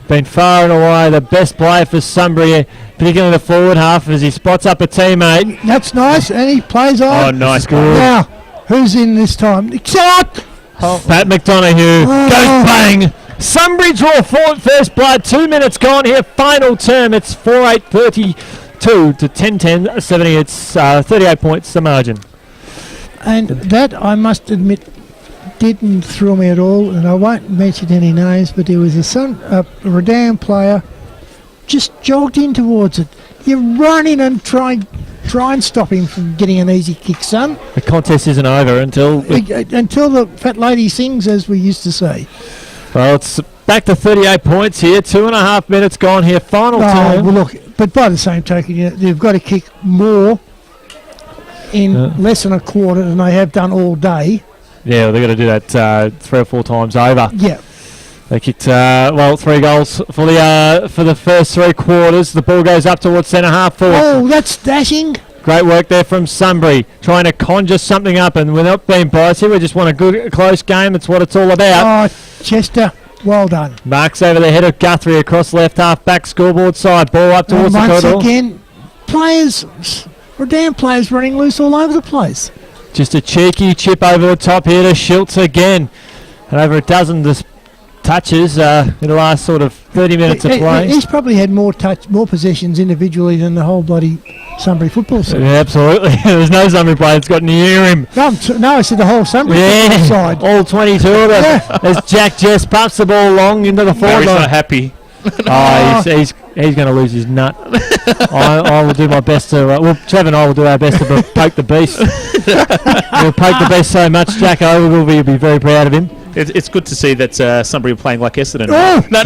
been far and away the best player for Sunbury, particularly in the forward half as he spots up a teammate. That's nice, and he plays on. Oh, nice goal. Now, who's in this time? Shot! Pat McDonough goes bang Sunbury draw first blood. 2 minutes gone here. Final term. It's 4-8-32 to 10-10-70. It's 38 points the margin. And that, I must admit, didn't thrill me at all. And I won't mention any names, but there was a Redan player just jogged in towards it. You run in and try and stop him from getting an easy kick, son. The contest isn't over until the fat lady sings, as we used to say. Well, it's back to 38 points here. 2.5 minutes gone here. Final Oh, term. well, look, but by the same token, they've got to kick more in less than a quarter than they have done all day. Yeah, they've got to do that 3 or 4 times over. Yeah. They kicked 3 goals for the first 3 quarters. The ball goes up towards centre half forward. Oh, that's dashing. Great work there from Sunbury, trying to conjure something up, and we're not being biased here. We just want a good, close game. That's what it's all about. Oh, Chester, well done. Marks over the head of Guthrie across left half back scoreboard side. Ball up towards the Once corridor. again, Redan players running loose all over the place. Just a cheeky chip over the top here to Schultz again. And over a dozen touches in the last sort of 30 minutes of play. He's probably had more possessions individually than the whole bloody Sunbury football side. Yeah, absolutely. There's no Sunbury player that's got near him. No, I said the whole Sunbury football side. All 22 of them. Yeah. As Jack Jess puffs the ball long into the forward Barry's line. not happy. He's going to lose his nut. I will do my best to. Trev and I will do our best to poke the beast. We'll poke the beast so much. Jack Overville will be very proud of him. It's good to see that somebody are playing like Essendon. Oh! No.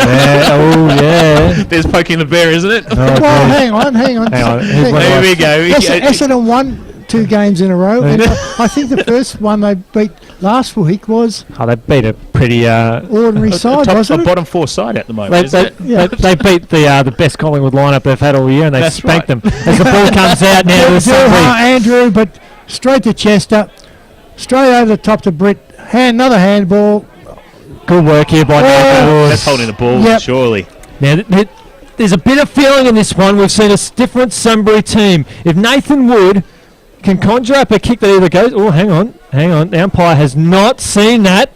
Yeah. There's poking the bear, isn't it? Well, hang on. Hang on. There we go. Essendon won 2 games in a row. And I think the first one they beat last week was They beat a pretty. ordinary side, a wasn't it? bottom 4 side at the moment, They, isn't it? they beat the best Collingwood lineup they've had all year, and they That's spanked right. them. As the ball comes out now, to Sunbury. Andrew, but straight to Chester, straight over the top to Britt. Another handball. Good work here by Nathan That's Woods. holding the ball, Yep. surely. Now, there's a bit of feeling in this one. We've seen a different Sunbury team. If Nathan Wood can conjure up a kick that either goes... Oh, hang on. The umpire has not seen that.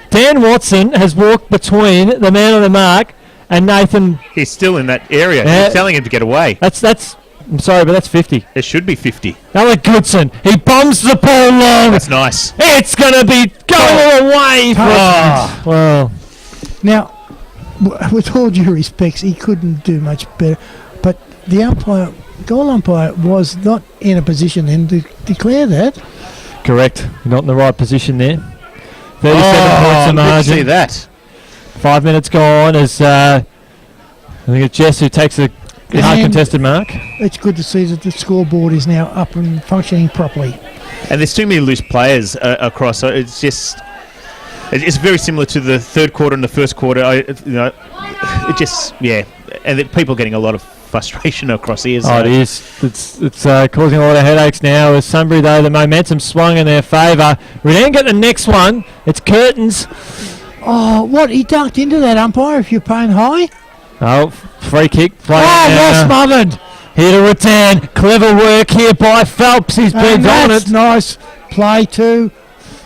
Dan Watson has walked between the man on the mark and Nathan. He's still in that area. Yeah. He's telling him to get away. That's. I'm sorry, but that's 50. It should be 50. Alec Goodson. He bombs the ball long. That's nice. It's going to be going away. Well, Now, with all due respects, he couldn't do much better. But the goal umpire was not in a position then to declare that. correct. Not in the right position there. 37 points the Good to margin. see that. 5 minutes gone as I think it's Jess who takes a hard And contested mark. it's good to see that the scoreboard is now up and functioning properly. And there's too many loose players across. So it's just... It's very similar to the third quarter and the first quarter. It just... Yeah. And people getting a lot of frustration across here. So. It is. It's causing a lot of headaches now. As Sunbury, though, the momentum swung in their favour. We then get the next one. It's Curtains. Oh, what? He dunked into that umpire if you're paying high? Oh, free kick. Play well smothered. here to return. Clever work here by Phelps. He's been And that's dominant. nice play too.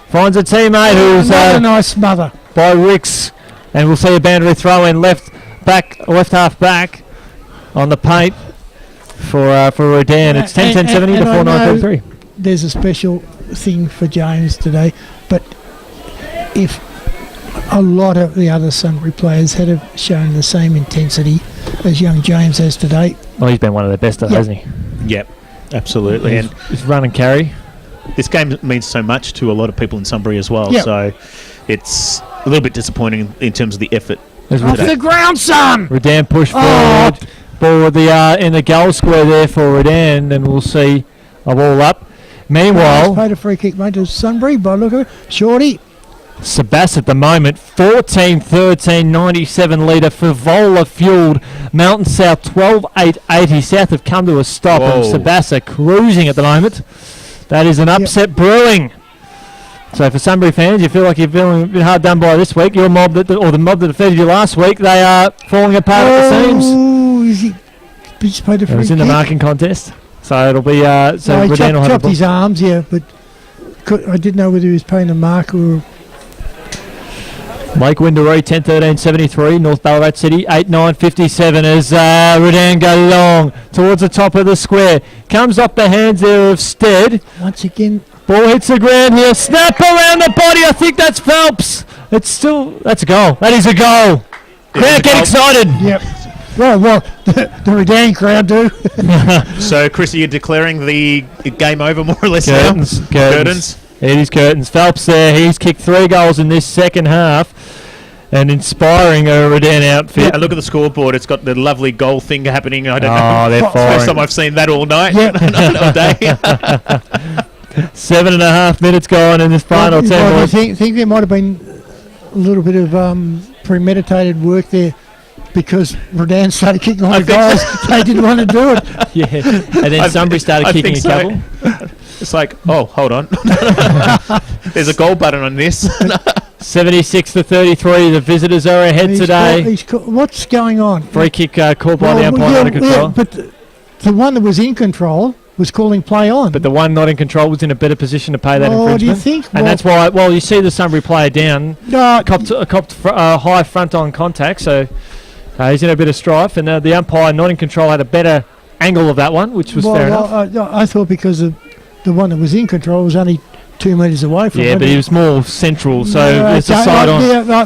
Finds a teammate who's Another nice smother. by Ricks. And we'll see a boundary throw in left half back on the paint for Redan. It's 10-10-70 before 9:33. There's a special thing for James today, but if a lot of the other Sunbury players had have shown the same intensity as young James has today, Well, he's been one of the best, hasn't he? Yep. Absolutely. And His run and carry. this game means so much to a lot of people in Sunbury as well. Yep. So it's a little bit disappointing in terms of the effort. As off the ground, son. Redan push Oh. forward. Ball with the in the goal square there for Redan, and we'll see a ball up. Meanwhile, Paid a free kick, mate, to Sunbury by the look of it. Shorty. Sabas at the moment 14-13 97 litre Frivola fueled Mountain South 12-8-80. South have come to a stop and Whoa. Sabas are cruising at the moment. That is an upset brewing. So for Sunbury fans, you feel like you've been a bit hard done by this week. Your mob or the mob that defeated you last week, they are falling apart at the seams. Oh, he just paid a It free was kick. in the marking contest, so it'll be No, he Redan will have a chopped his arms, yeah, but I didn't know whether he was paying the mark or... Lake Windaree 10-13-73, North Ballarat City 8-9-57 as Redan go long towards the top of the square. Comes off the hands there of Stead. Once again, Ball hits the ground here. Snap around the body. I think that's Phelps. That's a goal. That is a goal. Crowd get excited. yep. Well, the Redan crowd do. So, Chris, are you declaring the game over more or less Curtains. now? Curtains. It is curtains. Phelps there. He's kicked 3 goals in this second half. And inspiring a Redan outfit. Yeah, look at the scoreboard. It's got the lovely goal thing happening. I don't know. Oh, they're First firing. time I've seen that all night. Yep. all day. 7.5 minutes gone in this final 10. I boys. think there might have been a little bit of premeditated work there because Redan started kicking all the goals. They didn't want to do it. Yeah. And then Sunbury started I kicking a think couple. It's like, oh, hold on. There's a goal button on this. 76-33. The visitors are ahead today. What's going on? Free kick called by the umpire under control. but the one that was in control was calling play on. But the one not in control was in a better position to pay that infringement. Do you think? And that's why, you see the Sunbury player down, copped high front-on contact, so he's in a bit of strife. And the umpire not in control had a better angle of that one, which was fair enough. I thought because the one that was in control was only 2 metres away from it. Yeah, but he was more central, so it's a side on.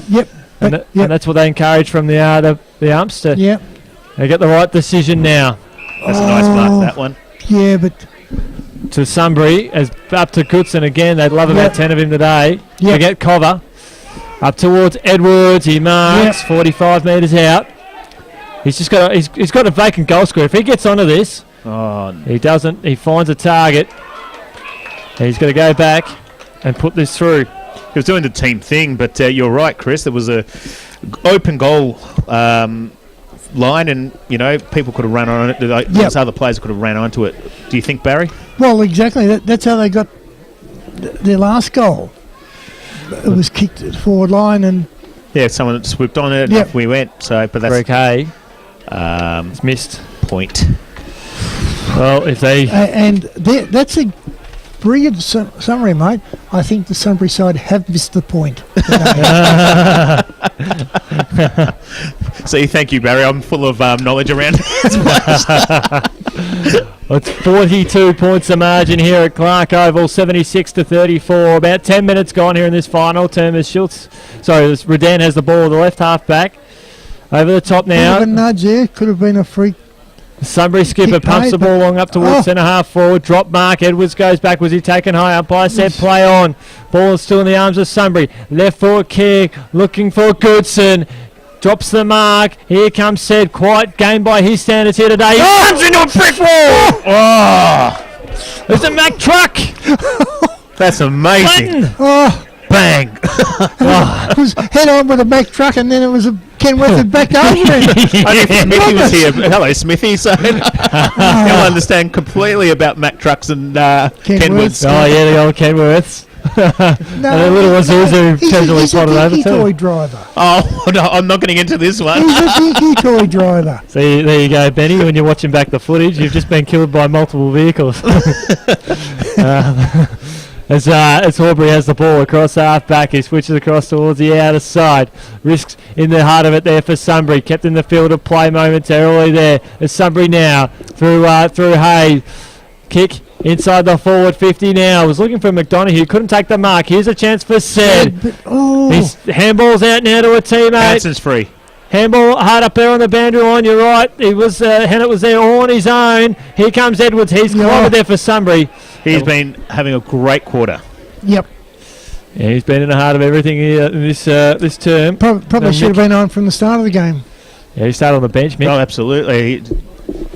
Yep. And that's what they encourage from the umps to they get the right decision now. That's a nice mark, that one. Yeah, but to Sunbury, as up to Goodson again. They'd love about 10 of him today. They get cover. Up towards Edwards. He marks 45 metres out. He's just got he's got a vacant goal square. If he gets onto this, he doesn't. He finds a target. He's got to go back and put this through. He was doing the team thing, but you're right, Chris. There was a open goal line, and people could have run on it. Those other players could have ran onto it. Do you think, Barry? Well, exactly. That's how they got their last goal. It was kicked at forward line, and someone swooped on it. And off we went. So, but that's okay. It's missed point. Well, if they that's a brilliant summary, mate. I think the Sunbury side have missed the point. See, thank you, Barry. I'm full of knowledge around It's 42 points the margin here at Clark Oval, 76-34. About 10 minutes gone here in this final term as Redan has the ball, the left half back. Over the top now. Could have been a nudge there. Could have been a free. Sunbury skipper pumps the ball long up towards centre half forward. Drop mark. Edwards goes back. Was he taken high? Umpire said play on. Ball is still in the arms of Sunbury. Left foot kick. Looking for Goodson. Drops the mark. Here comes Said. Quiet game by his standards here today. He runs into a brick wall. Oh! There's a Mack truck. That's amazing. Bang. It was head on with a Mack truck, and then it was a Kenworth that backed over him. I think Smithy was here. Hello, Smithy. So he'll understand completely about Mack trucks and Kenworths. Oh, yeah, the old Kenworths. And the little Isuzu casually plotted over He's a too. toy driver. Oh, no, I'm not getting into this one. He's a dinky toy driver. See, there you go, Benny. When you're watching back the footage, you've just been killed by multiple vehicles. As Horbury has the ball across half back, he switches across towards the outer side. Risks in the heart of it there for Sunbury. Kept in the field of play momentarily there. As Sunbury now through Hay. Kick inside the forward 50 now. Was looking for McDonough. Couldn't take the mark. Here's a chance for Said. His handball's out now to a teammate. Hanson's free. Handball hard up there on the boundary line. You're right. Hannett was there all on his own. Here comes Edwards. He's clobbered there for Sunbury. He's been having a great quarter. Yep. Yeah, he's been in the heart of everything here this term. Probably should have been on from the start of the game. Yeah, he started on the bench, Mick. Oh, absolutely.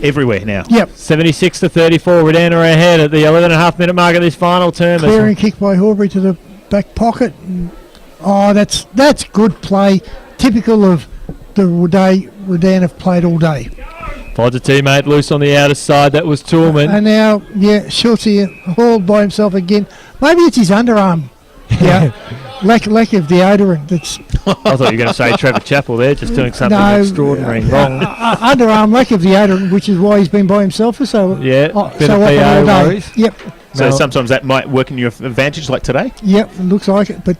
Everywhere now. Yep. 76-34. Redan are ahead at the 11.5 minute mark of this final term. Clearing kick by Horbury to the back pocket. That's good play. Typical of the day Redan have played all day. Finds a teammate loose on the outer side. That was Toolman. And now, Schultz hauled by himself again. Maybe it's his underarm. Yeah. lack of deodorant. That's I thought you were going to say Trevor Chappell there, just doing something extraordinary wrong. Underarm, lack of deodorant, which is why he's been by himself for so bit so of often PO all day. worries. Yep. So sometimes that might work in your advantage, like today. Yep. It looks like it, but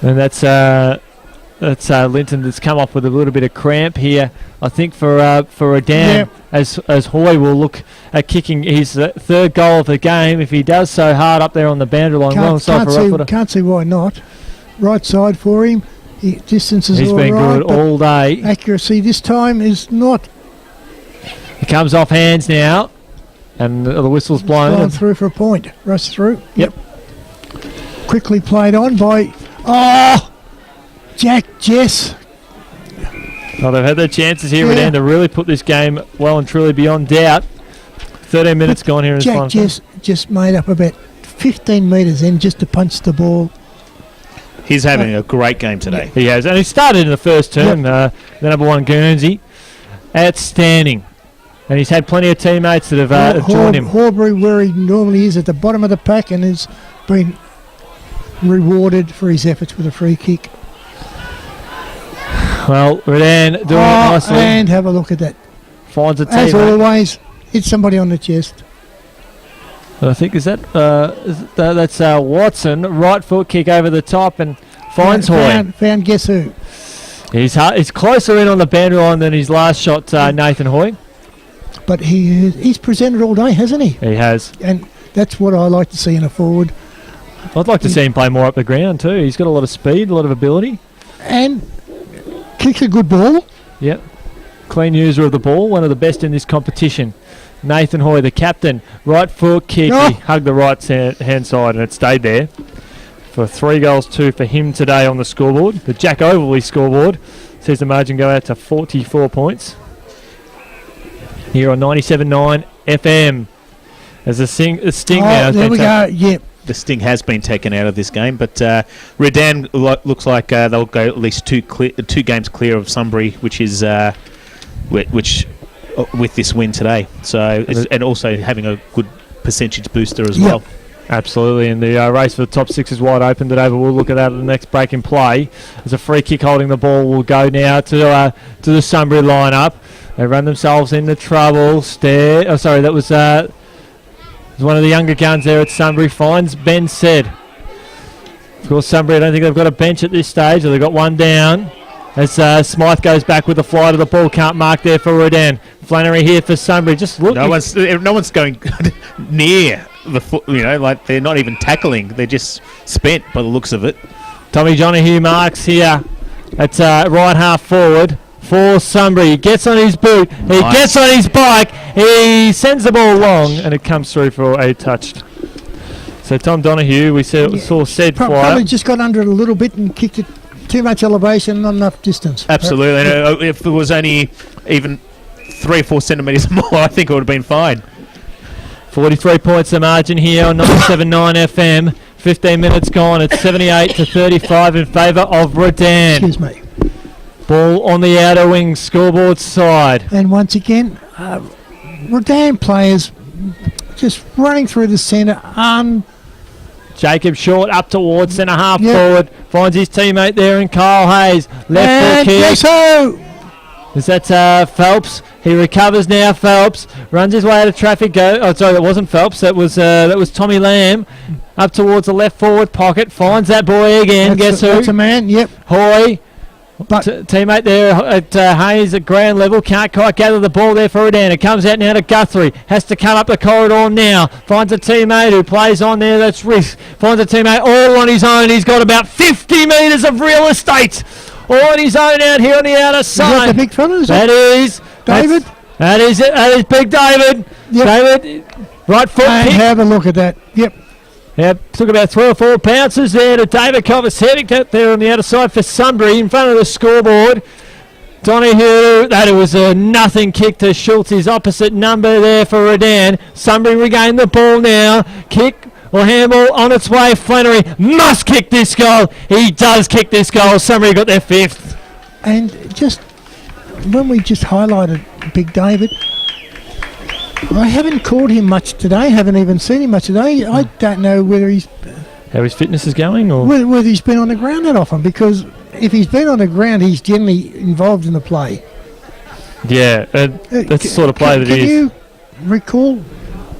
And that's Linton that's come up with a little bit of cramp here. I think for Redan, as Hoy will look at kicking his third goal of the game if he does so hard up there on the boundary line. Can't see why not. Right side for him. Distance is all right. He's been good all day. Accuracy this time is not. He comes off hands now, and the whistle's blown. Gone through for a point. Rush through. Yep. Quickly played on by Jack Jess. Oh, they've had their chances here, Redan, to really put this game well and truly beyond doubt. 13 minutes gone here in Jack Jess just made up about 15 metres in just to punch the ball. He's having a great game today. He has, and he started in the first term. The number one Guernsey, outstanding, and he's had plenty of teammates that have joined him. Horbury, where he normally is at the bottom of the pack, and has been rewarded for his efforts with a free kick. Well, Redan doing it nicely. And have a look at that. Finds a teammate. As always, hit somebody on the chest. And I think that's Watson, right foot kick over the top and finds Hoy. Found guess who? He's closer in on the boundary line than his last shot, Nathan Hoy. But he's presented all day, hasn't he? He has. And that's what I like to see in a forward. I'd like to see him play more up the ground too. He's got a lot of speed, a lot of ability. And kicks a good ball. Yep. Clean user of the ball, one of the best in this competition. Nathan Hoy, the captain, right foot kick. He hugged the right hand side and it stayed there. For 3 goals, 2 for him today on the scoreboard. The Jack Overley scoreboard sees the margin go out to 44 points. Here on 97.9 FM. As the sting now. There we go. Yep. The sting has been taken out of this game, but Redan looks like they'll go at least 2 games clear of Sunbury, which is with this win today. So and also having a good percentage booster as well. Absolutely, and the race for the top 6 is wide open today, but we'll look at that at the next break in play. As a free kick holding the ball will go now to the Sunbury lineup. They run themselves into trouble. That was one of the younger guns there at Sunbury. Finds Ben Said. Of course, Sunbury, I don't think they've got a bench at this stage, or they've got one down. As Smythe goes back with the fly to the ball, can't mark there for Redan. Flannery here for Sunbury. Just look. No one's going near the foot. Like they're not even tackling. They're just spent by the looks of it. Tommy Donahue marks here at right half forward for Sunbury. He gets on his boot. He gets on his bike. He sends the ball long, and it comes through for a touch. So Tom Donahue, we saw said fly. Probably just got under it a little bit and kicked it. Too much elevation, not enough distance. Absolutely. If it was only even 3 or 4 centimetres more, I think it would have been fine. 43 points the margin here on 97.9 FM. 15 minutes gone. It's 78-35 in favour of Redan. Excuse me. Ball on the outer wing, scoreboard side. And once again, Redan players just running through the centre. Jacob Short up towards centre half forward. Finds his teammate there in Kyle Hayes. Left foot kick. Guess who? Is that Phelps? He recovers now. Phelps runs his way out of traffic. That wasn't Phelps. That was Tommy Lamb. Up towards the left forward pocket. Finds that boy again. Guess who? That's a man. Yep. Hoy. But teammate there at Hayes at ground level can't quite gather the ball there for Redan. It comes out now to Guthrie. Has to come up the corridor now. Finds a teammate who plays on there. That's Risk. Finds a teammate all on his own. He's got about 50 metres of real estate all on his own out here on the outer side. Is that the big fella? That is David. That is it. That is Big David. Yep. David, right foot kick. Have a look at that. Yep. Took about 3 or 4 bounces there to David Kovacevic out there on the outer side for Sunbury in front of the scoreboard. Donahue, that was a nothing kick to Schultz, his opposite number there for Redan. Sunbury regain the ball now. Kick or handball on its way. Flannery must kick this goal. He does kick this goal. Sunbury got their 5th. And just when we just highlighted Big David, I haven't called him much today. Haven't even seen him much today. I don't know whether how his fitness is going, or whether he's been on the ground that often. Because if he's been on the ground, he's generally involved in the play. Yeah, that's the sort of play that he is. Can you recall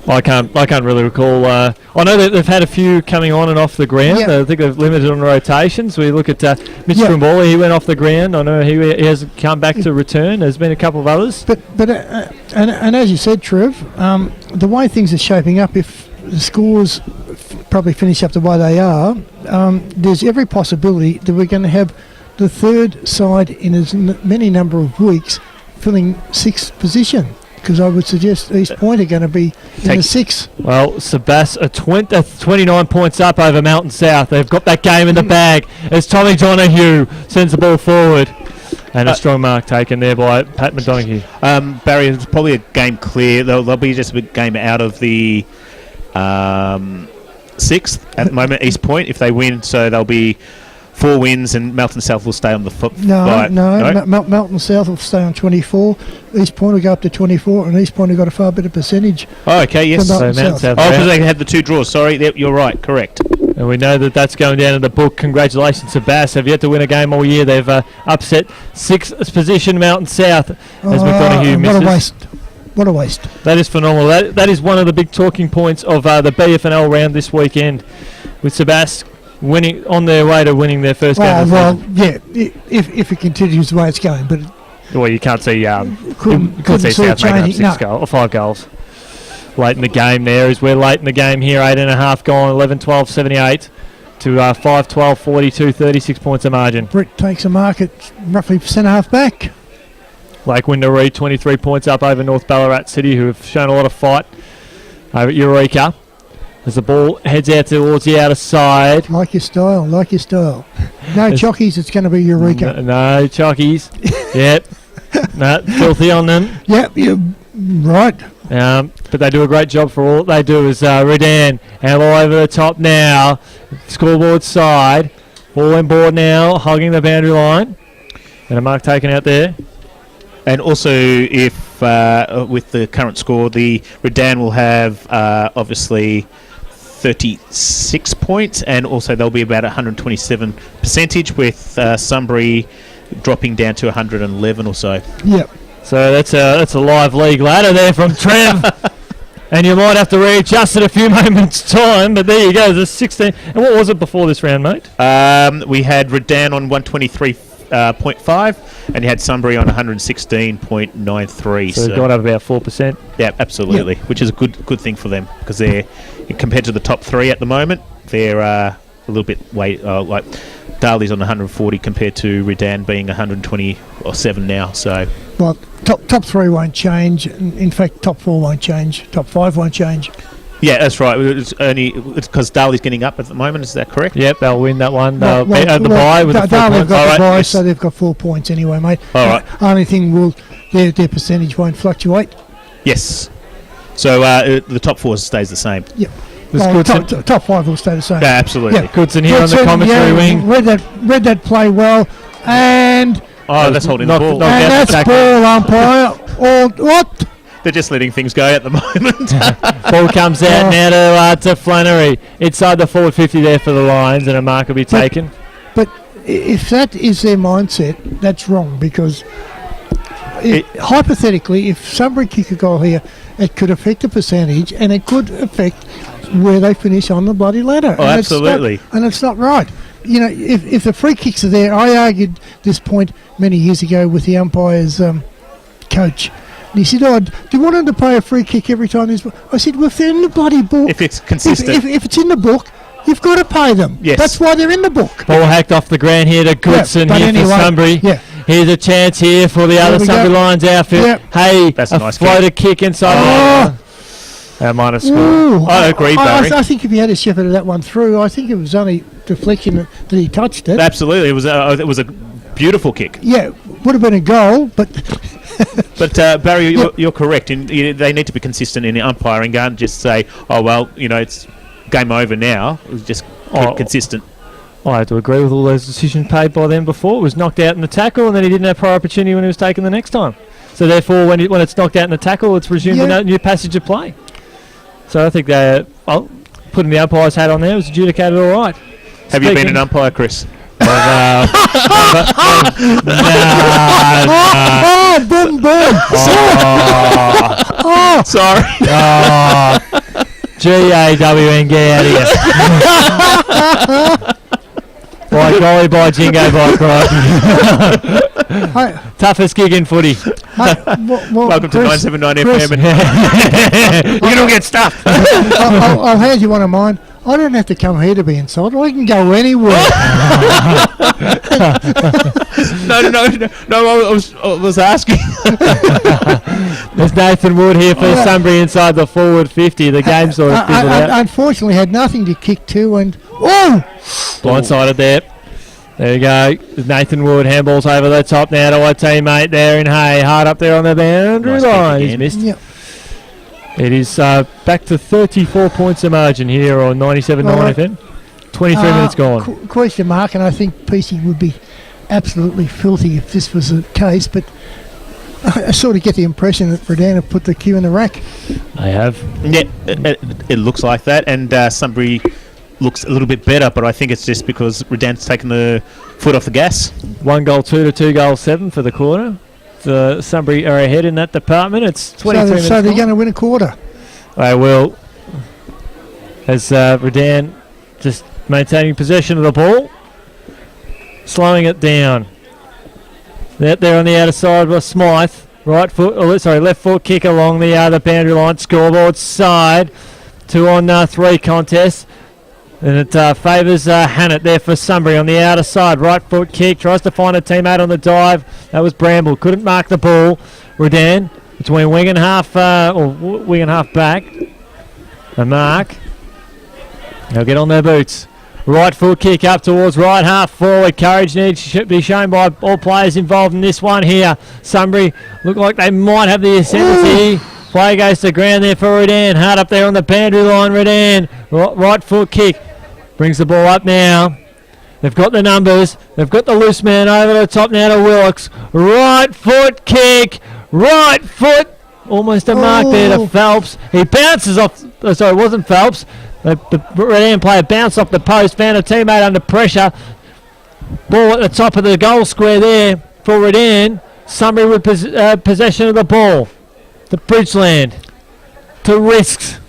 I can't really recall. I know that they've had a few coming on and off the ground. Yeah. I think they've limited on rotations. We look at Mitch Yeah. Krimboli. He went off the ground. I know he hasn't come back to return. There's been a couple of others. But and as you said, Trev, the way things are shaping up, if the scores probably finish up the way they are, there's every possibility that we're going to have the third side in as many number of weeks filling sixth position. Because I would suggest East Point are going to be in the sixth. Well, Sebas are 29 points up over Mountain South. They've got that game in the bag as Tommy Donahue sends the ball forward. And a strong mark taken there by Pat McDonough. Barry, it's probably a game clear. They'll be just a big game out of the sixth at the moment, East Point, if they win. So they'll be 4 wins and Melton South will stay on the foot. No. Melton South will stay on 24. East Point will go up to 24, and East Point have got a far better percentage. Oh, okay, yes. So Mountain South. Oh, because they had the 2 draws. Sorry, you're right. Correct. And we know that that's going down in the book. Congratulations to Bass. Have yet to win a game all year. They've upset 6th position Mountain South as McDonough misses. What a waste. That is phenomenal. That is one of the big talking points of the BFNL round this weekend, with Sebas winning on their way to winning their first game. Well, yeah, if it continues the way it's going, but Well, you can't see couldn't see South it making up changing. No. 5 goals late in the game. There as we're late in the game here, 8.5 gone, 11-12, 78 to 5-12, 42, 36 points of margin. Britt takes a mark at roughly centre half back. Lake Windaree 23 points up over North Ballarat City, who have shown a lot of fight over at Eureka. As the ball heads out towards the outer side. Like your style. No chockies, it's going to be Eureka. No chockies. Yep. No, filthy on them. Yep, you're right. But they do a great job for all they do. Is Redan and all over the top now. Scoreboard side. Ball on board now, hugging the boundary line. And a mark taken out there. And also, if with the current score, the Redan will have obviously 36 points, and also they'll be about 127 percentage, with Sunbury dropping down to 111 or so. Yep. So that's a live league ladder there from Trev. And you might have to readjust in a few moments' time, but there you go. There's 16. And what was it before this round, mate? We had Redan on 123.5, and you had Sunbury on 116.93. So they've gone up about 4%. Yeah, absolutely, which is a good thing for them, because they're, compared to the top 3 at the moment, they're a little bit like Darley's on 140 compared to Redan being 127 now. So Well, top 3 won't change. In fact, top 4 won't change. Top 5 won't change. yeah, that's right. It's because Darley's getting up at the moment. Is that correct? Yep, they'll win that one. They'll Well, be at the bye with the 4 Darley points. got All the right, bye, yes. so they've got 4 points anyway, mate. All right. Only thing their percentage won't fluctuate. Yes. So the top 4 stays the same. Yep. There's Well, Goodson. top 5 will stay the same. Yeah, absolutely. Yeah. Goodson here on the Goodson, commentary wing. Read that play well, and Oh, that's holding the ball. not- that's tackle. ball umpire. Or what? They're just letting things go at the moment. Ball comes out now to Flannery. Inside the forward 50 there for the Lions, and a mark will be taken. But if that is their mindset, that's wrong, because hypothetically, if Sunbury kick a goal here, it could affect the percentage, and it could affect where they finish on the bloody ladder. Oh, absolutely. And it's not right. You know, if the free kicks are there, I argued this point many years ago with the umpire's coach. And he said, do you want him to pay a free kick every time there's... I said, well, if they're in the bloody book... If it's consistent. If it's in the book, you've got to pay them. Yes. That's why they're in the book. Ball hacked off the ground here to Goodson but here anyway, for Sunbury. yeah. Here's a chance here for the other we Sunbury go. Lions outfit. Yep. Hey, That's a nice floater kick inside. That might have scored. Ooh, I agree, Barry. I think if he had a shepherd of that one through, I think it was only deflection that he touched it. Absolutely. It was a beautiful kick. Yeah, would have been a goal, but But Barry, you're correct. They need to be consistent in the umpiring. Can't just say, "Oh well, it's game over now." It's just keep consistent. I have to agree with all those decisions paid by them before. It was knocked out in the tackle, and then he didn't have prior opportunity when he was taken the next time. So therefore, when it's knocked out in the tackle, it's resumed a new passage of play. So I think putting the umpire's hat on there was adjudicated all right. Have you been an umpire, Chris? No. Oh, boom, boom. Oh, Sorry. G-A-W-N, get out of here. By golly, by jingo, by cry. Toughest gig in footy. Welcome to Chris, 979 Chris. FM. You're going to get stuffed. I'll hand you one of mine. I don't have to come here to be insulted. I can go anywhere. No, I was asking. There's Nathan Wood here for Sunbury inside the forward 50. The game sort of fizzled out. Unfortunately, had nothing to kick to, and Blindsided there. There you go. Nathan Wood handballs over the top now to a teammate there in Hay. Hard up there on the boundary Nice line. kick He's again. missed. Yep. It is back to 34 points of margin here on 97.9 FM. 23 minutes gone. Question mark, and I think PC would be absolutely filthy if this was the case, but I sort of get the impression that Redan have put the cue in the rack. They have. Yeah, it looks like that, and Sunbury looks a little bit better, but I think it's just because Redan's taken the foot off the gas. 1 goal 2 to 2 goals 7 for the quarter. The Sunbury are ahead in that department. It's 23 minutes. So they're gone. going to win a quarter. They will. As Redan just maintaining possession of the ball, slowing it down. Out there on the outer side was Smythe. Left foot kick along the boundary line. Scoreboard side. 2-on-3 contest. And it favours Hannett there for Sunbury on the outer side. Right foot kick. Tries to find a teammate on the dive. That was Bramble. Couldn't mark the ball. Redan between wing and half wing and half back. A mark. They'll get on their boots. Right foot kick up towards right half forward. Courage needs to be shown by all players involved in this one here. Sunbury look like they might have the ascendancy. Play goes to ground there for Redan. Hard up there on the boundary line. Redan. Right foot kick. Brings the ball up now. They've got the numbers. They've got the loose man over the top now to Wilkes. Right foot kick. Right foot. Almost a mark there to Phelps. He bounces off. Sorry, it wasn't Phelps. The Redan player bounced off the post. Found a teammate under pressure. Ball at the top of the goal square there for Redan. Sunbury with possession of the ball. To Bridgeland. To Risks.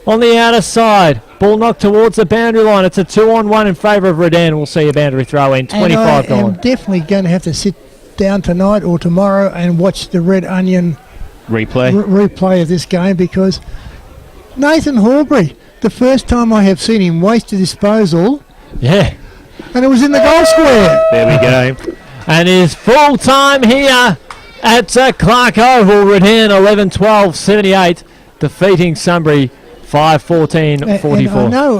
On the outer side. Ball knocked towards the boundary line. It's a 2-on-1 in favour of Redan. We'll see a boundary throw in. 25 and I'm gone. definitely going to have to sit down tonight or tomorrow and watch the Red Onion replay of this game, because Nathan Horbury, the first time I have seen him waste a disposal, Yeah. and it was in the goal square. There we go. And is full time here at Clark Oval. Redan 11-12-78, defeating Sunbury 5-14-44. And I know